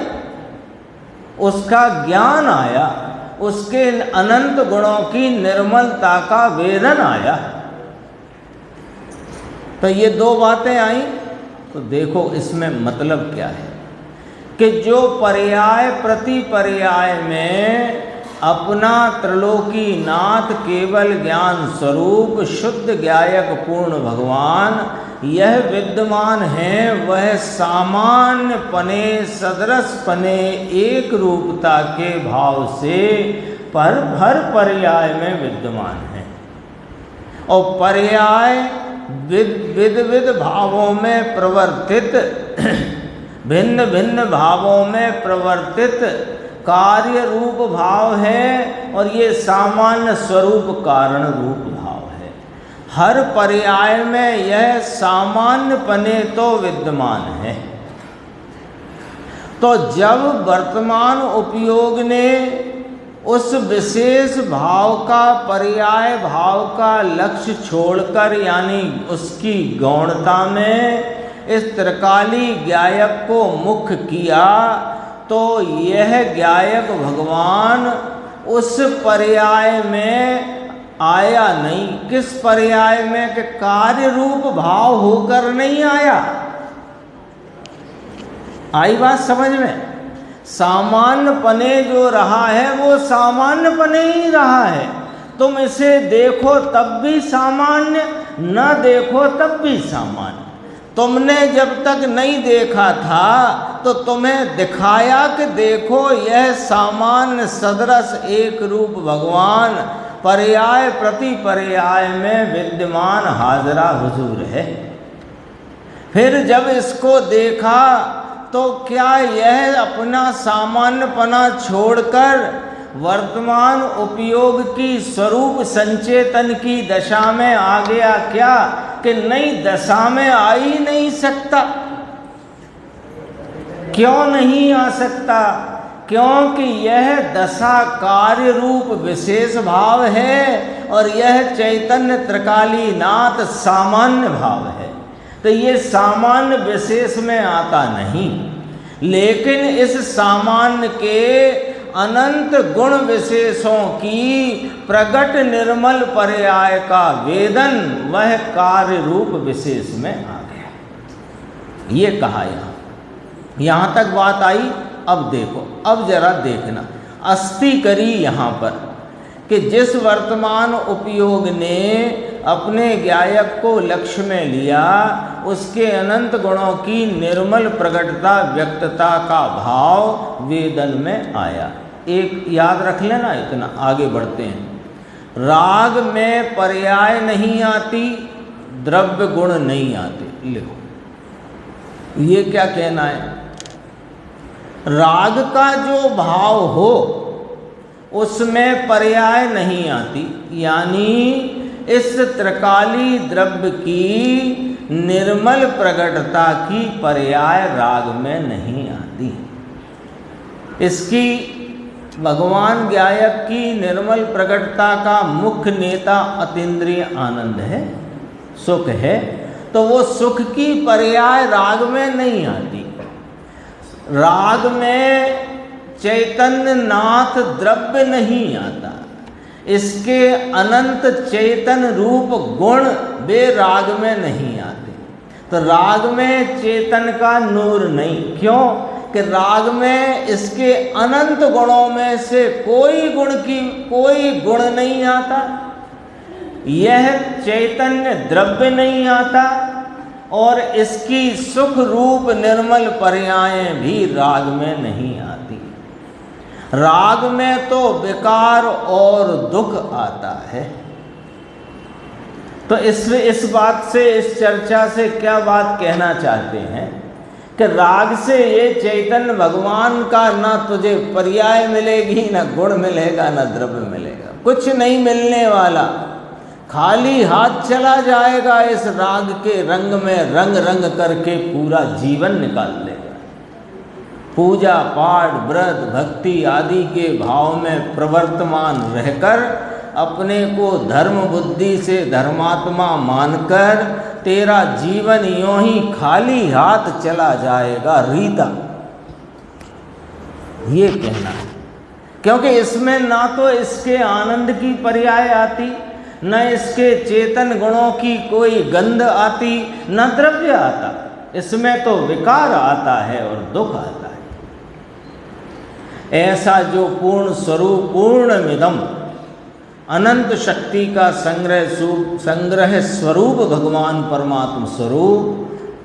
उसका ज्ञान आया, उसके अनंत गुणों की निर्मलता का वेदन आया। तो ये दो बातें आई। तो देखो इसमें मतलब क्या है कि जो पर्याय प्रति पर्याय में अपना त्रिलोकीनाथ केवल ज्ञान स्वरूप शुद्ध ज्ञायक पूर्ण भगवान यह विद्यमान है, वह सामान्य पने सदरस पने एक रूपता के भाव से पर भर पर्याय में विद्यमान है। और पर्याय विद भावों में प्रवर्तित भिन्न भिन्न भावों में प्रवर्तित कार्य रूप भाव है, और ये सामान्य स्वरूप कारण रूप भाव है। हर पर्याय में यह सामान्य पने तो विद्यमान है। तो जब वर्तमान उपयोग ने उस विशेष भाव का पर्याय भाव का लक्ष्य छोड़कर, यानी उसकी गौणता में इस त्रिकाली ज्ञायक को मुख्य किया, तो यह ज्ञायक भगवान उस पर्याय में आया नहीं। किस पर्याय में? कि कार्य रूप भाव होकर नहीं आया। आई बात समझ में? सामान्य पने जो रहा है वो सामान्य पने ही रहा है। तुम इसे देखो तब भी सामान्य, न देखो तब भी सामान्य। तुमने जब तक नहीं देखा था तो तुम्हें दिखाया कि देखो यह सामान्य सदरस एक रूप भगवान पर्याय प्रति पर्याय में विद्यमान हाजरा हुजूर है। फिर जब इसको देखा तो क्या यह अपना सामान्यपना छोड़कर वर्तमान उपयोग की स्वरूप संचेतन की दशा में आ गया क्या? कि नई दशा में आ ही नहीं सकता। क्यों नहीं आ सकता? क्योंकि यह दशा कार्य रूप विशेष भाव है और यह चैतन्य त्रिकालीनाथ सामान्य भाव है। तो ये सामान्य विशेष में आता नहीं, लेकिन इस सामान्य के अनंत गुण विशेषों की प्रगट निर्मल पर्याय का वेदन वह कार्य रूप विशेष में आ गया। ये कहा यहाँ तक बात आई। अब देखो, अब जरा देखना, अस्थि करी यहाँ पर कि जिस वर्तमान उपयोग ने अपने ज्ञायक को लक्ष्य में लिया, उसके अनंत गुणों की निर्मल प्रगटता व्यक्तता का भाव वेदन में आया। एक याद रख लेना, इतना आगे बढ़ते हैं। राग में पर्याय नहीं आती, द्रव्य गुण नहीं आते। लिखो, ये क्या कहना है? राग का जो भाव हो उसमें पर्याय नहीं आती, यानी इस त्रिकाली द्रव्य की निर्मल प्रगटता की पर्याय राग में नहीं आती। इसकी भगवान ज्ञायक की निर्मल प्रगटता का मुख्य नेता अतीन्द्रिय आनंद है, सुख है, तो वो सुख की पर्याय राग में नहीं आती। राग में चैतन्य नाथ द्रव्य नहीं आता, इसके अनंत चेतन रूप गुण वे राग में नहीं आते। तो राग में चेतन का नूर नहीं, क्यों कि राग में इसके अनंत गुणों में से कोई गुण नहीं आता। यह चैतन्य द्रव्य नहीं आता और इसकी सुख रूप निर्मल पर्यायें भी राग में नहीं आती। राग में तो विकार और दुख आता है। तो इस बात से, इस चर्चा से क्या बात कहना चाहते हैं कि राग से ये चैतन्य भगवान का ना तुझे पर्याय मिलेगी, ना गुण मिलेगा, ना द्रव्य मिलेगा, कुछ नहीं मिलने वाला। खाली हाथ चला जाएगा इस राग के रंग में रंग रंग करके पूरा जीवन निकाल लेगा। पूजा पाठ व्रत भक्ति आदि के भाव में प्रवर्तमान रहकर अपने को धर्म बुद्धि से धर्मात्मा मानकर तेरा जीवन यों ही खाली हाथ चला जाएगा रीता, ये कहना है। क्योंकि इसमें ना तो इसके आनंद की पर्याय आती, न इसके चेतन गुणों की कोई गंध आती, न द्रव्य आता। इसमें तो विकार आता है और दुख आता है। ऐसा जो पूर्ण स्वरूप पूर्णमिदं अनंत शक्ति का संग्रह स्वरूप भगवान परमात्म स्वरूप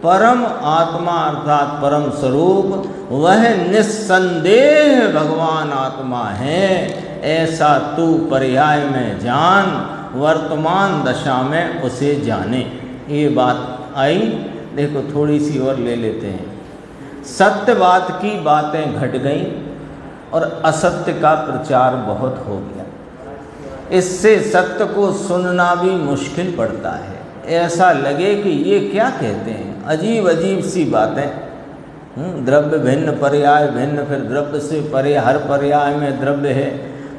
परम आत्मा अर्थात परम स्वरूप वह निस्संदेह भगवान आत्मा है, ऐसा तू पर्याय में जान, वर्तमान दशा में उसे जाने। ये बात आई। देखो थोड़ी सी और ले लेते हैं। सत्यवाद की बातें घट गई और असत्य का प्रचार बहुत हो गया। इससे सत्य को सुनना भी मुश्किल पड़ता है। ऐसा लगे कि ये क्या कहते हैं, अजीब अजीब सी बातें। द्रव्य भिन्न पर्याय भिन्न, फिर द्रव्य से परे हर पर्याय में द्रव्य है,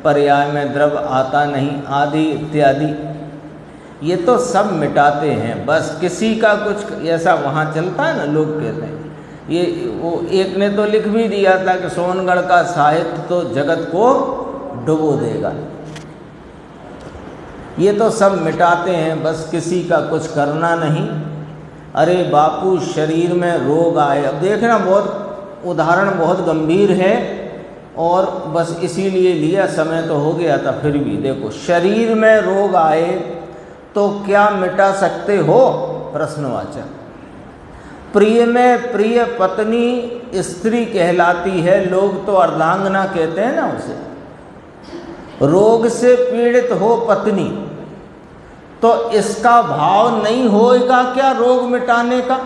पर्याय में द्रव्य आता नहीं, आदि इत्यादि। ये तो सब मिटाते हैं। बस किसी का कुछ ऐसा वहाँ चलता है ना, लोग कहते हैं ये, वो एक ने तो लिख भी दिया था कि सोनगढ़ का साहित्य तो जगत को डुबो देगा। ये तो सब मिटाते हैं, बस किसी का कुछ करना नहीं। अरे बापू शरीर में रोग आए, अब देखना बहुत उदाहरण बहुत गंभीर है और बस इसीलिए लिया, समय तो हो गया था फिर भी देखो, शरीर में रोग आए तो क्या मिटा सकते हो? प्रश्नवाचक। प्रिय में प्रिय पत्नी स्त्री कहलाती है, लोग तो अर्धांगना कहते हैं ना उसे। रोग से पीड़ित हो पत्नी तो इसका भाव नहीं होएगा क्या रोग मिटाने का?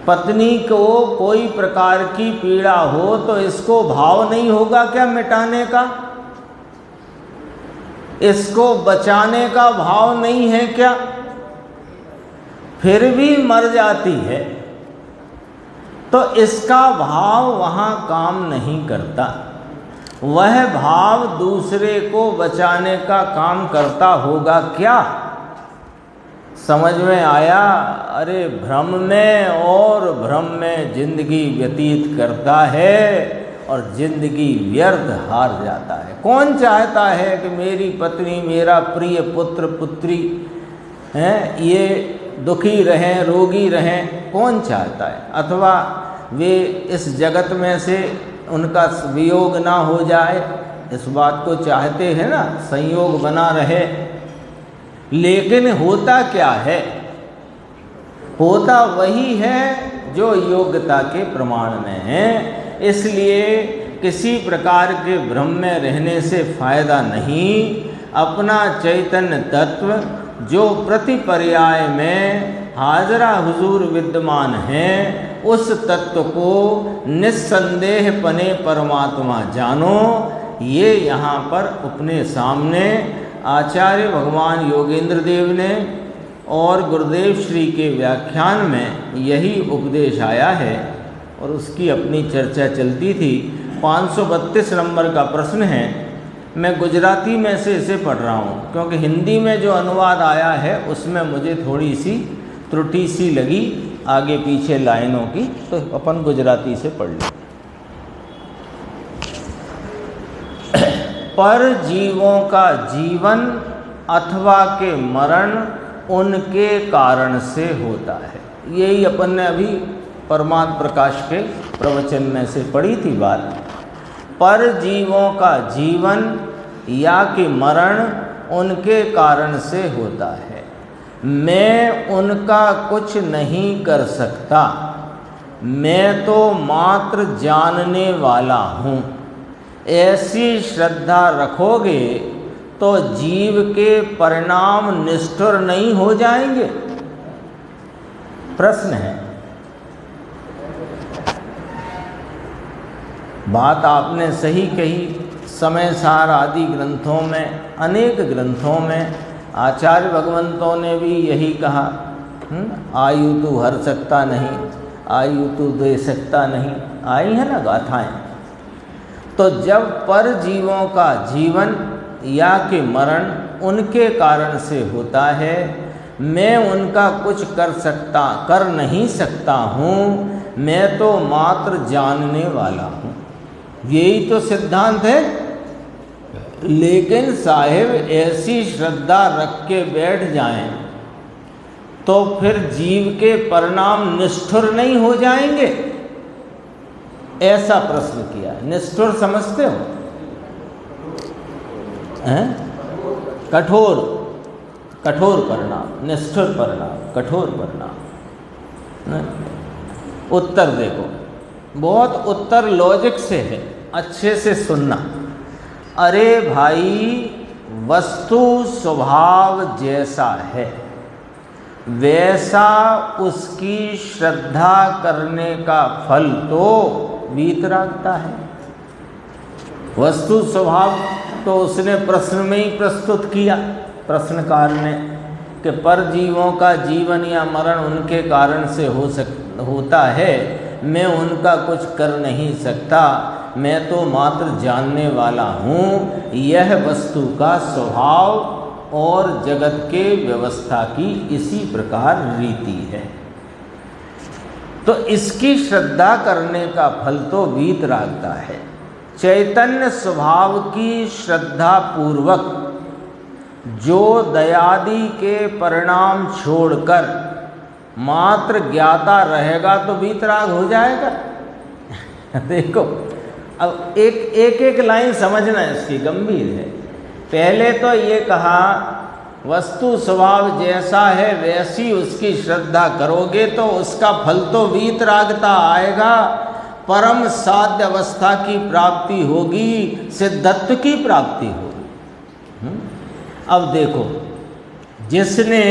पत्नी को कोई प्रकार की पीड़ा हो तो इसको भाव नहीं होगा क्या मिटाने का? इसको बचाने का भाव नहीं है क्या? फिर भी मर जाती है तो इसका भाव वहाँ काम नहीं करता। वह भाव दूसरे को बचाने का काम करता होगा क्या? समझ में आया? अरे भ्रम में जिंदगी व्यतीत करता है और जिंदगी व्यर्थ हार जाता है। कौन चाहता है कि मेरी पत्नी, मेरा प्रिय पुत्र पुत्री हैं ये दुखी रहें, रोगी रहें? कौन चाहता है? अथवा वे इस जगत में से उनका वियोग ना हो जाए, इस बात को चाहते हैं ना, संयोग बना रहे। लेकिन होता क्या है? होता वही है जो योग्यता के प्रमाण में है। इसलिए किसी प्रकार के भ्रम में रहने से फायदा नहीं। अपना चैतन्य तत्व जो प्रतिपर्याय में हाजरा हुजूर विद्यमान है, उस तत्व को निस्संदेह पने परमात्मा जानो। ये यहाँ पर अपने सामने आचार्य भगवान योगेंद्र देव ने और गुरुदेव श्री के व्याख्यान में यही उपदेश आया है और उसकी अपनी चर्चा चलती थी। 532 नंबर का प्रश्न है। मैं गुजराती में से इसे पढ़ रहा हूँ क्योंकि हिंदी में जो अनुवाद आया है उसमें मुझे थोड़ी सी त्रुटि सी लगी आगे पीछे लाइनों की, तो अपन गुजराती से पढ़ लें। पर जीवों का जीवन अथवा के मरण उनके कारण से होता है। यही अपन ने अभी परमात्म प्रकाश के प्रवचन में से पढ़ी थी बात। पर जीवों का जीवन या कि मरण उनके कारण से होता है। मैं उनका कुछ नहीं कर सकता, मैं तो मात्र जानने वाला हूँ। ऐसी श्रद्धा रखोगे तो जीव के परिणाम निष्ठुर नहीं हो जाएंगे? प्रश्न है। बात आपने सही कही। समय सार आदि ग्रंथों में, अनेक ग्रंथों में आचार्य भगवंतों ने भी यही कहा, आयु तू हर सकता नहीं, आयु तू दे सकता नहीं, आई है ना गाथाएं। तो जब पर जीवों का जीवन या कि मरण उनके कारण से होता है, मैं उनका कुछ कर नहीं सकता हूँ, मैं तो मात्र जानने वाला हूँ। यही तो सिद्धांत है। लेकिन साहिब ऐसी श्रद्धा रख के बैठ जाएं तो फिर जीव के परिणाम निष्ठुर नहीं हो जाएंगे? ऐसा प्रश्न किया। निष्ठुर समझते हो? हैं? कठोर परिणाम, निष्ठुर परिणाम, कठोर परिणाम। उत्तर देखो, बहुत उत्तर लॉजिक से है, अच्छे से सुनना। अरे भाई, वस्तु स्वभाव जैसा है वैसा उसकी श्रद्धा करने का फल तो वीतरागता है। वस्तु स्वभाव तो उसने प्रश्न में ही प्रस्तुत किया, प्रश्नकार ने, कि पर जीवों का जीवन या मरण उनके कारण से होता है, मैं उनका कुछ कर नहीं सकता, मैं तो मात्र जानने वाला हूँ। यह वस्तु का स्वभाव और जगत के व्यवस्था की इसी प्रकार रीति है। तो इसकी श्रद्धा करने का फल तो वीतरागता है। चैतन्य स्वभाव की श्रद्धा पूर्वक जो दयादि के परिणाम छोड़कर मात्र ज्ञाता रहेगा तो वीतराग हो जाएगा। देखो, अब एक लाइन समझना इसकी गंभीर है। पहले तो ये कहा वस्तु स्वभाव जैसा है वैसी उसकी श्रद्धा करोगे तो उसका फल तो वीतरागता आएगा, परम साध्य अवस्था की प्राप्ति होगी, सिद्धत्व की प्राप्ति होगी। अब देखो, जिसने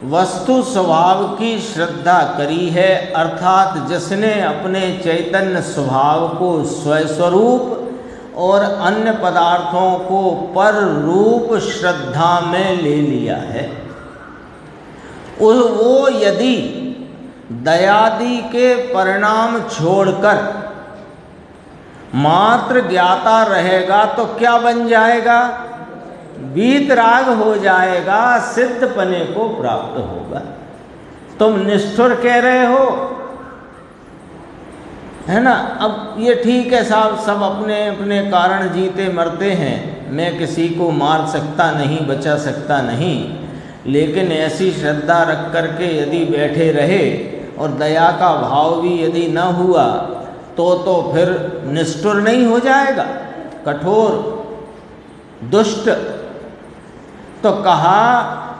वस्तु स्वभाव की श्रद्धा करी है, अर्थात जिसने अपने चैतन्य स्वभाव को स्वस्वरूप और अन्य पदार्थों को पर रूप श्रद्धा में ले लिया है, वो यदि दयादि के परिणाम छोड़कर मात्र ज्ञाता रहेगा तो क्या बन जाएगा? वीतराग हो जाएगा, सिद्धपने को प्राप्त होगा। तुम निष्ठुर कह रहे हो, है ना? अब ये ठीक है साहब, सब अपने अपने कारण जीते मरते हैं, मैं किसी को मार सकता नहीं, बचा सकता नहीं, लेकिन ऐसी श्रद्धा रख करके यदि बैठे रहे और दया का भाव भी यदि न हुआ तो फिर निष्ठुर नहीं हो जाएगा, कठोर दुष्ट। तो कहा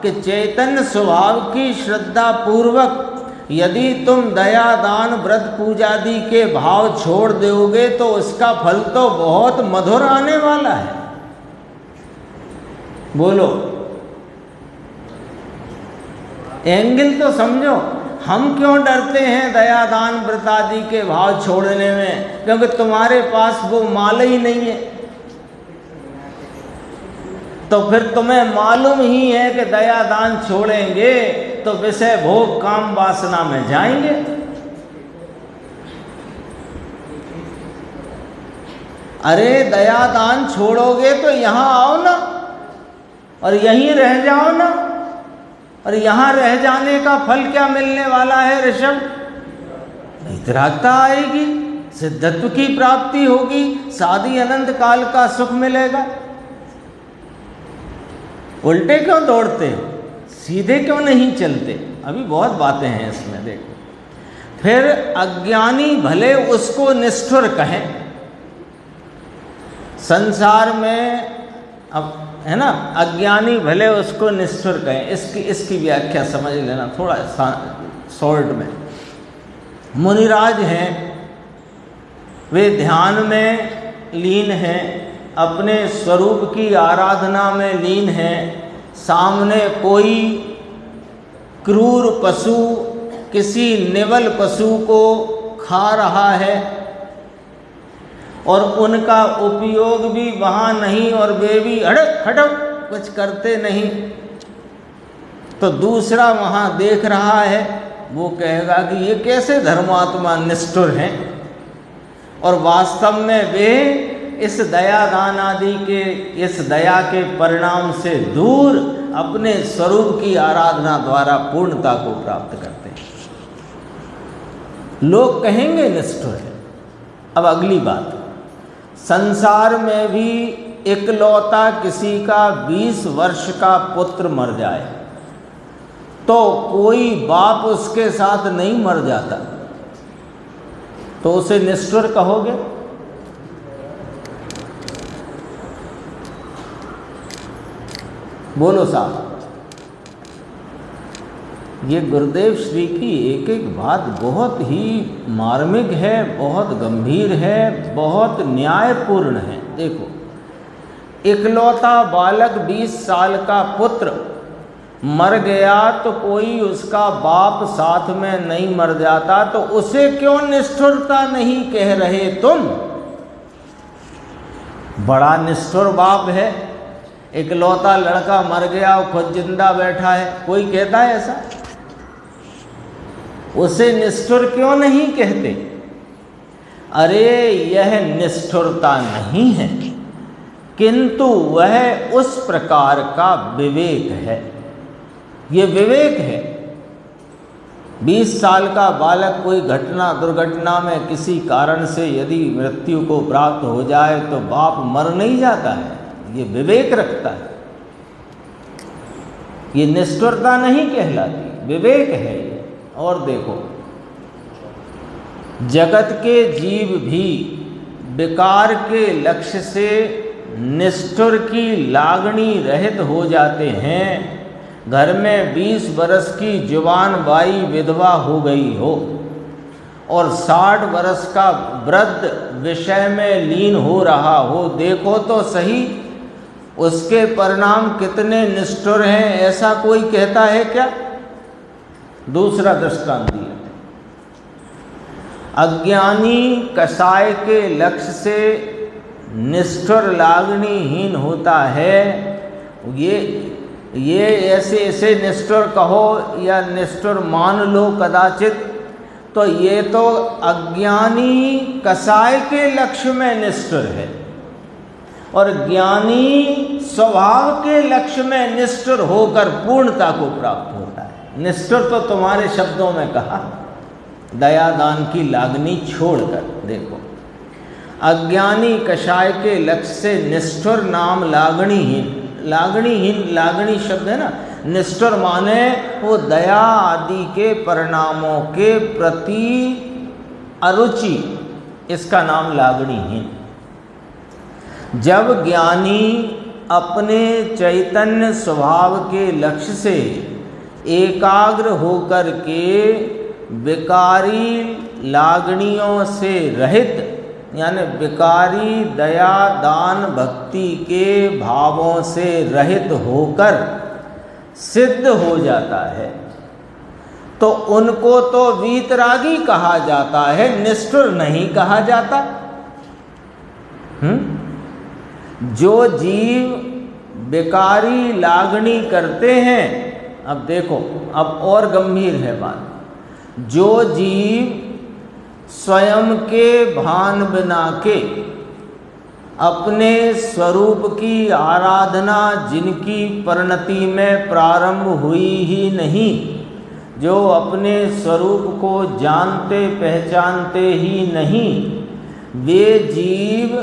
कि चैतन्य स्वभाव की श्रद्धा पूर्वक यदि तुम दया दान व्रत पूजादि के भाव छोड़ दोगे तो उसका फल तो बहुत मधुर आने वाला है। बोलो, एंगल तो समझो। हम क्यों डरते हैं दया दान व्रत आदि के भाव छोड़ने में? क्योंकि तुम्हारे पास वो माल ही नहीं है। तो फिर तुम्हें मालूम ही है कि दया दान छोड़ेंगे तो विषय भोग काम वासना में जाएंगे। अरे दया दान छोड़ोगे तो यहां आओ ना, और यहीं रह जाओ ना। और यहां रह जाने का फल क्या मिलने वाला है ऋषभ? वितरागता आएगी, सिद्धत्व की प्राप्ति होगी, साधी अनंत काल का सुख मिलेगा। उल्टे क्यों दौड़ते, सीधे क्यों नहीं चलते? अभी बहुत बातें हैं इसमें, देखो। फिर अज्ञानी भले उसको निष्ठुर कहें, संसार में अब है ना, अज्ञानी भले उसको निष्ठुर कहें। इसकी व्याख्या समझ लेना थोड़ा शॉर्ट में। मुनिराज हैं, वे ध्यान में लीन हैं, अपने स्वरूप की आराधना में लीन हैं। सामने कोई क्रूर पशु किसी निवल पशु को खा रहा है और उनका उपयोग भी वहाँ नहीं, और वे भी हड़क हड़क कुछ करते नहीं। तो दूसरा वहाँ देख रहा है, वो कहेगा कि ये कैसे धर्मात्मा निष्ठुर हैं, और वास्तव में वे इस दया दान आदि के, इस दया के परिणाम से दूर अपने स्वरूप की आराधना द्वारा पूर्णता को प्राप्त करते हैं। लोग कहेंगे निष्ठुर है। अब अगली बात, संसार में भी इकलौता किसी का 20 वर्ष का पुत्र मर जाए तो कोई बाप उसके साथ नहीं मर जाता, तो उसे निष्ठुर कहोगे? बोलो साहब। ये गुरुदेव श्री की एक एक बात बहुत ही मार्मिक है, बहुत गंभीर है, बहुत न्यायपूर्ण है। देखो, इकलौता बालक 20 साल का पुत्र मर गया तो कोई उसका बाप साथ में नहीं मर जाता, तो उसे क्यों निष्ठुरता नहीं कह रहे तुम? बड़ा निष्ठुर बाप है, इकलौता लड़का मर गया और खुद जिंदा बैठा है, कोई कहता है ऐसा? उसे निष्ठुर क्यों नहीं कहते? अरे यह निष्ठुरता नहीं है, किंतु वह उस प्रकार का विवेक है। ये विवेक है। 20 साल का बालक कोई घटना दुर्घटना में किसी कारण से यदि मृत्यु को प्राप्त हो जाए तो बाप मर नहीं जाता है, ये विवेक रखता है। ये निष्ठुरता नहीं कहलाती, विवेक है ये। और देखो, जगत के जीव भी विकार के लक्ष्य से निष्ठुर की लागणी रहित हो जाते हैं। घर में 20 बरस की जुबान बाई विधवा हो गई हो और 60 बरस का वृद्ध विषय में लीन हो रहा हो, देखो तो सही उसके परिणाम कितने निष्ठुर हैं। ऐसा कोई कहता है क्या? दूसरा दृष्टांत दिया, अज्ञानी कसाय के लक्ष्य से निष्ठुर लागनीहीन होता है। ये ऐसे निष्ठुर कहो या निष्ठुर मान लो कदाचित, तो ये तो अज्ञानी कसाय के लक्ष्य में निष्ठुर है, और ज्ञानी स्वभाव के लक्ष्य में निष्ठुर होकर पूर्णता को प्राप्त होता है। निष्ठुर तो तुम्हारे शब्दों में कहा, दया दान की लागनी छोड़कर। देखो, अज्ञानी कषाय के लक्ष्य से निष्ठुर नाम लागणीहीन। लागणी शब्द है ना, निष्ठुर माने वो दया आदि के परिणामों के प्रति अरुचि, इसका नाम लागणीहीन। जब ज्ञानी अपने चैतन्य स्वभाव के लक्ष्य से एकाग्र होकर के विकारी लागणियों से रहित, यानी विकारी दया दान भक्ति के भावों से रहित होकर सिद्ध हो जाता है, तो उनको तो वीतरागी कहा जाता है, निष्ठुर नहीं कहा जाता। जो जीव विकारी लागणी करते हैं, अब देखो, अब और गंभीर है बात। जो जीव स्वयं के भान बना के अपने स्वरूप की आराधना जिनकी परिणति में प्रारंभ हुई ही नहीं, जो अपने स्वरूप को जानते पहचानते ही नहीं, वे जीव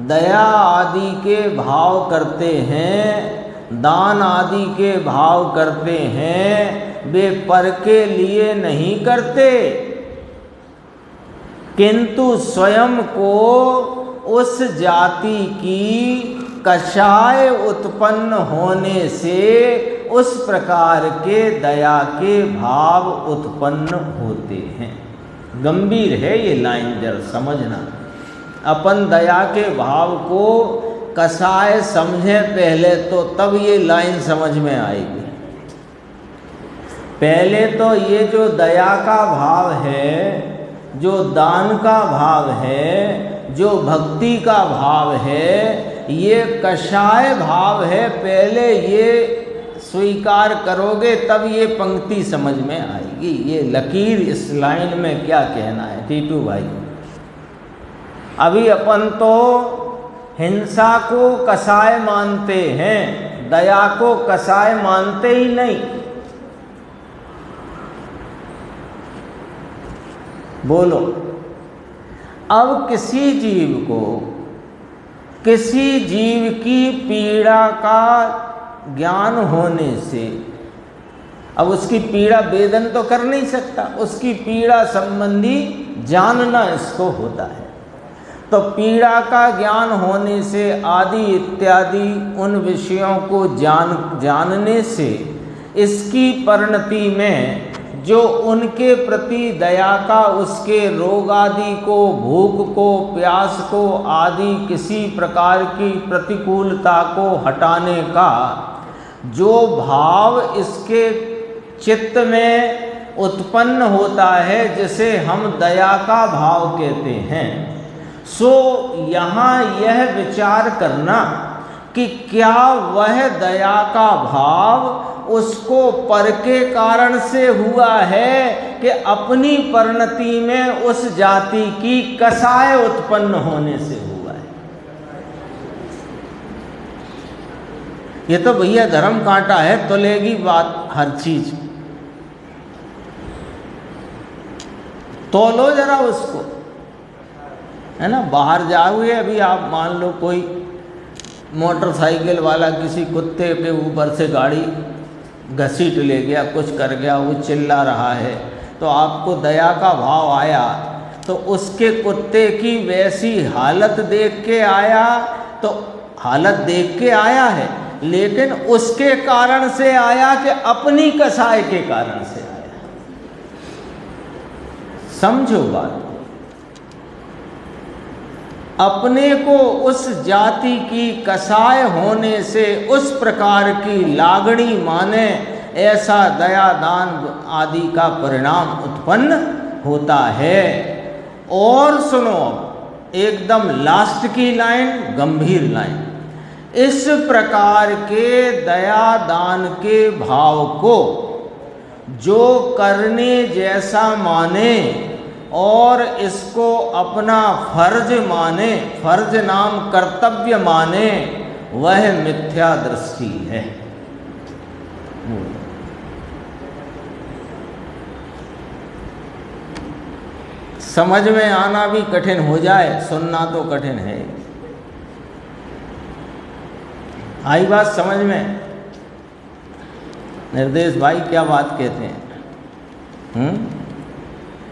दया आदि के भाव करते हैं, दान आदि के भाव करते हैं, वे पर के लिए नहीं करते, किंतु स्वयं को उस जाति की कषाय उत्पन्न होने से उस प्रकार के दया के भाव उत्पन्न होते हैं। गंभीर है ये लाइन, जरा समझना। अपन दया के भाव को कषाय समझे पहले, तो तब ये लाइन समझ में आएगी। पहले तो ये जो दया का भाव है, जो दान का भाव है, जो भक्ति का भाव है, ये कषाय भाव है। पहले ये स्वीकार करोगे तब ये पंक्ति समझ में आएगी। ये लकीर इस लाइन में क्या कहना है टीटू भाई। अभी अपन तो हिंसा को कषाय मानते हैं, दया को कषाय मानते ही नहीं। बोलो, अब किसी जीव को, किसी जीव की पीड़ा का ज्ञान होने से, अब उसकी पीड़ा वेदन तो कर नहीं सकता, उसकी पीड़ा संबंधी जानना इसको होता है। तो पीड़ा का ज्ञान होने से आदि इत्यादि उन विषयों को जानने से इसकी परिणति में जो उनके प्रति दया का, उसके रोग आदि को, भूख को, प्यास को आदि किसी प्रकार की प्रतिकूलता को हटाने का जो भाव इसके चित्त में उत्पन्न होता है, जिसे हम दया का भाव कहते हैं, सो यहाँ यह विचार करना कि क्या वह दया का भाव उसको पर के कारण से हुआ है कि अपनी परिणति में उस जाति की कषाय उत्पन्न होने से हुआ है। ये तो भैया धर्म कांटा है, तोलेगी बात हर चीज। तोलो जरा उसको, है ना। बाहर जाओगे, अभी आप मान लो कोई मोटरसाइकिल वाला किसी कुत्ते के ऊपर से गाड़ी घसीट ले गया, कुछ कर गया, वो चिल्ला रहा है, तो आपको दया का भाव आया, तो उसके कुत्ते की वैसी हालत देख के आया, तो हालत देख के आया है, लेकिन उसके कारण से आया कि अपनी कसाई के कारण से आया। समझो बात। अपने को उस जाति की कसाय होने से उस प्रकार की लागणी माने ऐसा दया दान आदि का परिणाम उत्पन्न होता है। और सुनो, एकदम लास्ट की लाइन, गंभीर लाइन। इस प्रकार के दया दान के भाव को जो करने जैसा माने और इसको अपना फर्ज माने, फर्ज नाम कर्तव्य माने, वह मिथ्या दृष्टि है। समझ में आना भी कठिन हो जाए, सुनना तो कठिन है। आई बात समझ में? निर्देश भाई क्या बात कहते हैं?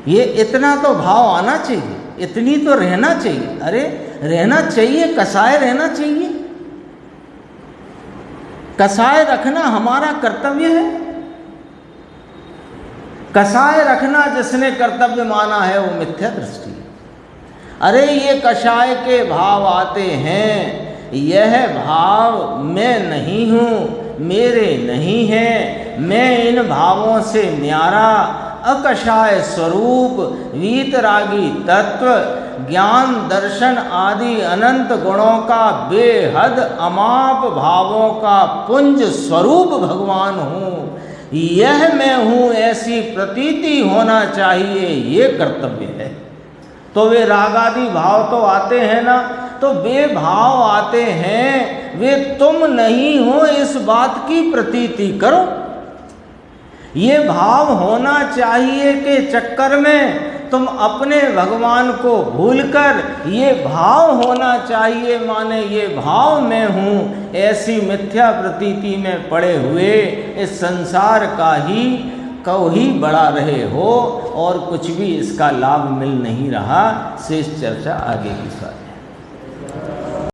ये इतना तो भाव आना चाहिए, इतनी तो रहना चाहिए। अरे रहना चाहिए, कसाय रहना चाहिए। कसाय रखना हमारा कर्तव्य है। कसाय रखना जिसने कर्तव्य माना है वो मिथ्या दृष्टि है। अरे ये कसाय के भाव आते हैं, यह भाव मैं नहीं हूँ, मेरे नहीं है, मैं इन भावों से न्यारा अकषाय स्वरूप वीतरागी तत्व ज्ञान दर्शन आदि अनंत गुणों का बेहद अमाप भावों का पुंज स्वरूप भगवान हूँ, यह मैं हूँ ऐसी प्रतीति होना चाहिए, ये कर्तव्य है। तो वे रागादि भाव तो आते हैं ना, तो वे भाव आते हैं, वे तुम नहीं हो इस बात की प्रतीति करो। ये भाव होना चाहिए के चक्कर में तुम अपने भगवान को भूलकर ये भाव होना चाहिए माने ये भाव मैं हूँ, ऐसी मिथ्या प्रतीति में पड़े हुए इस संसार का ही बड़ा रहे हो और कुछ भी इसका लाभ मिल नहीं रहा। शेष चर्चा आगे की बात।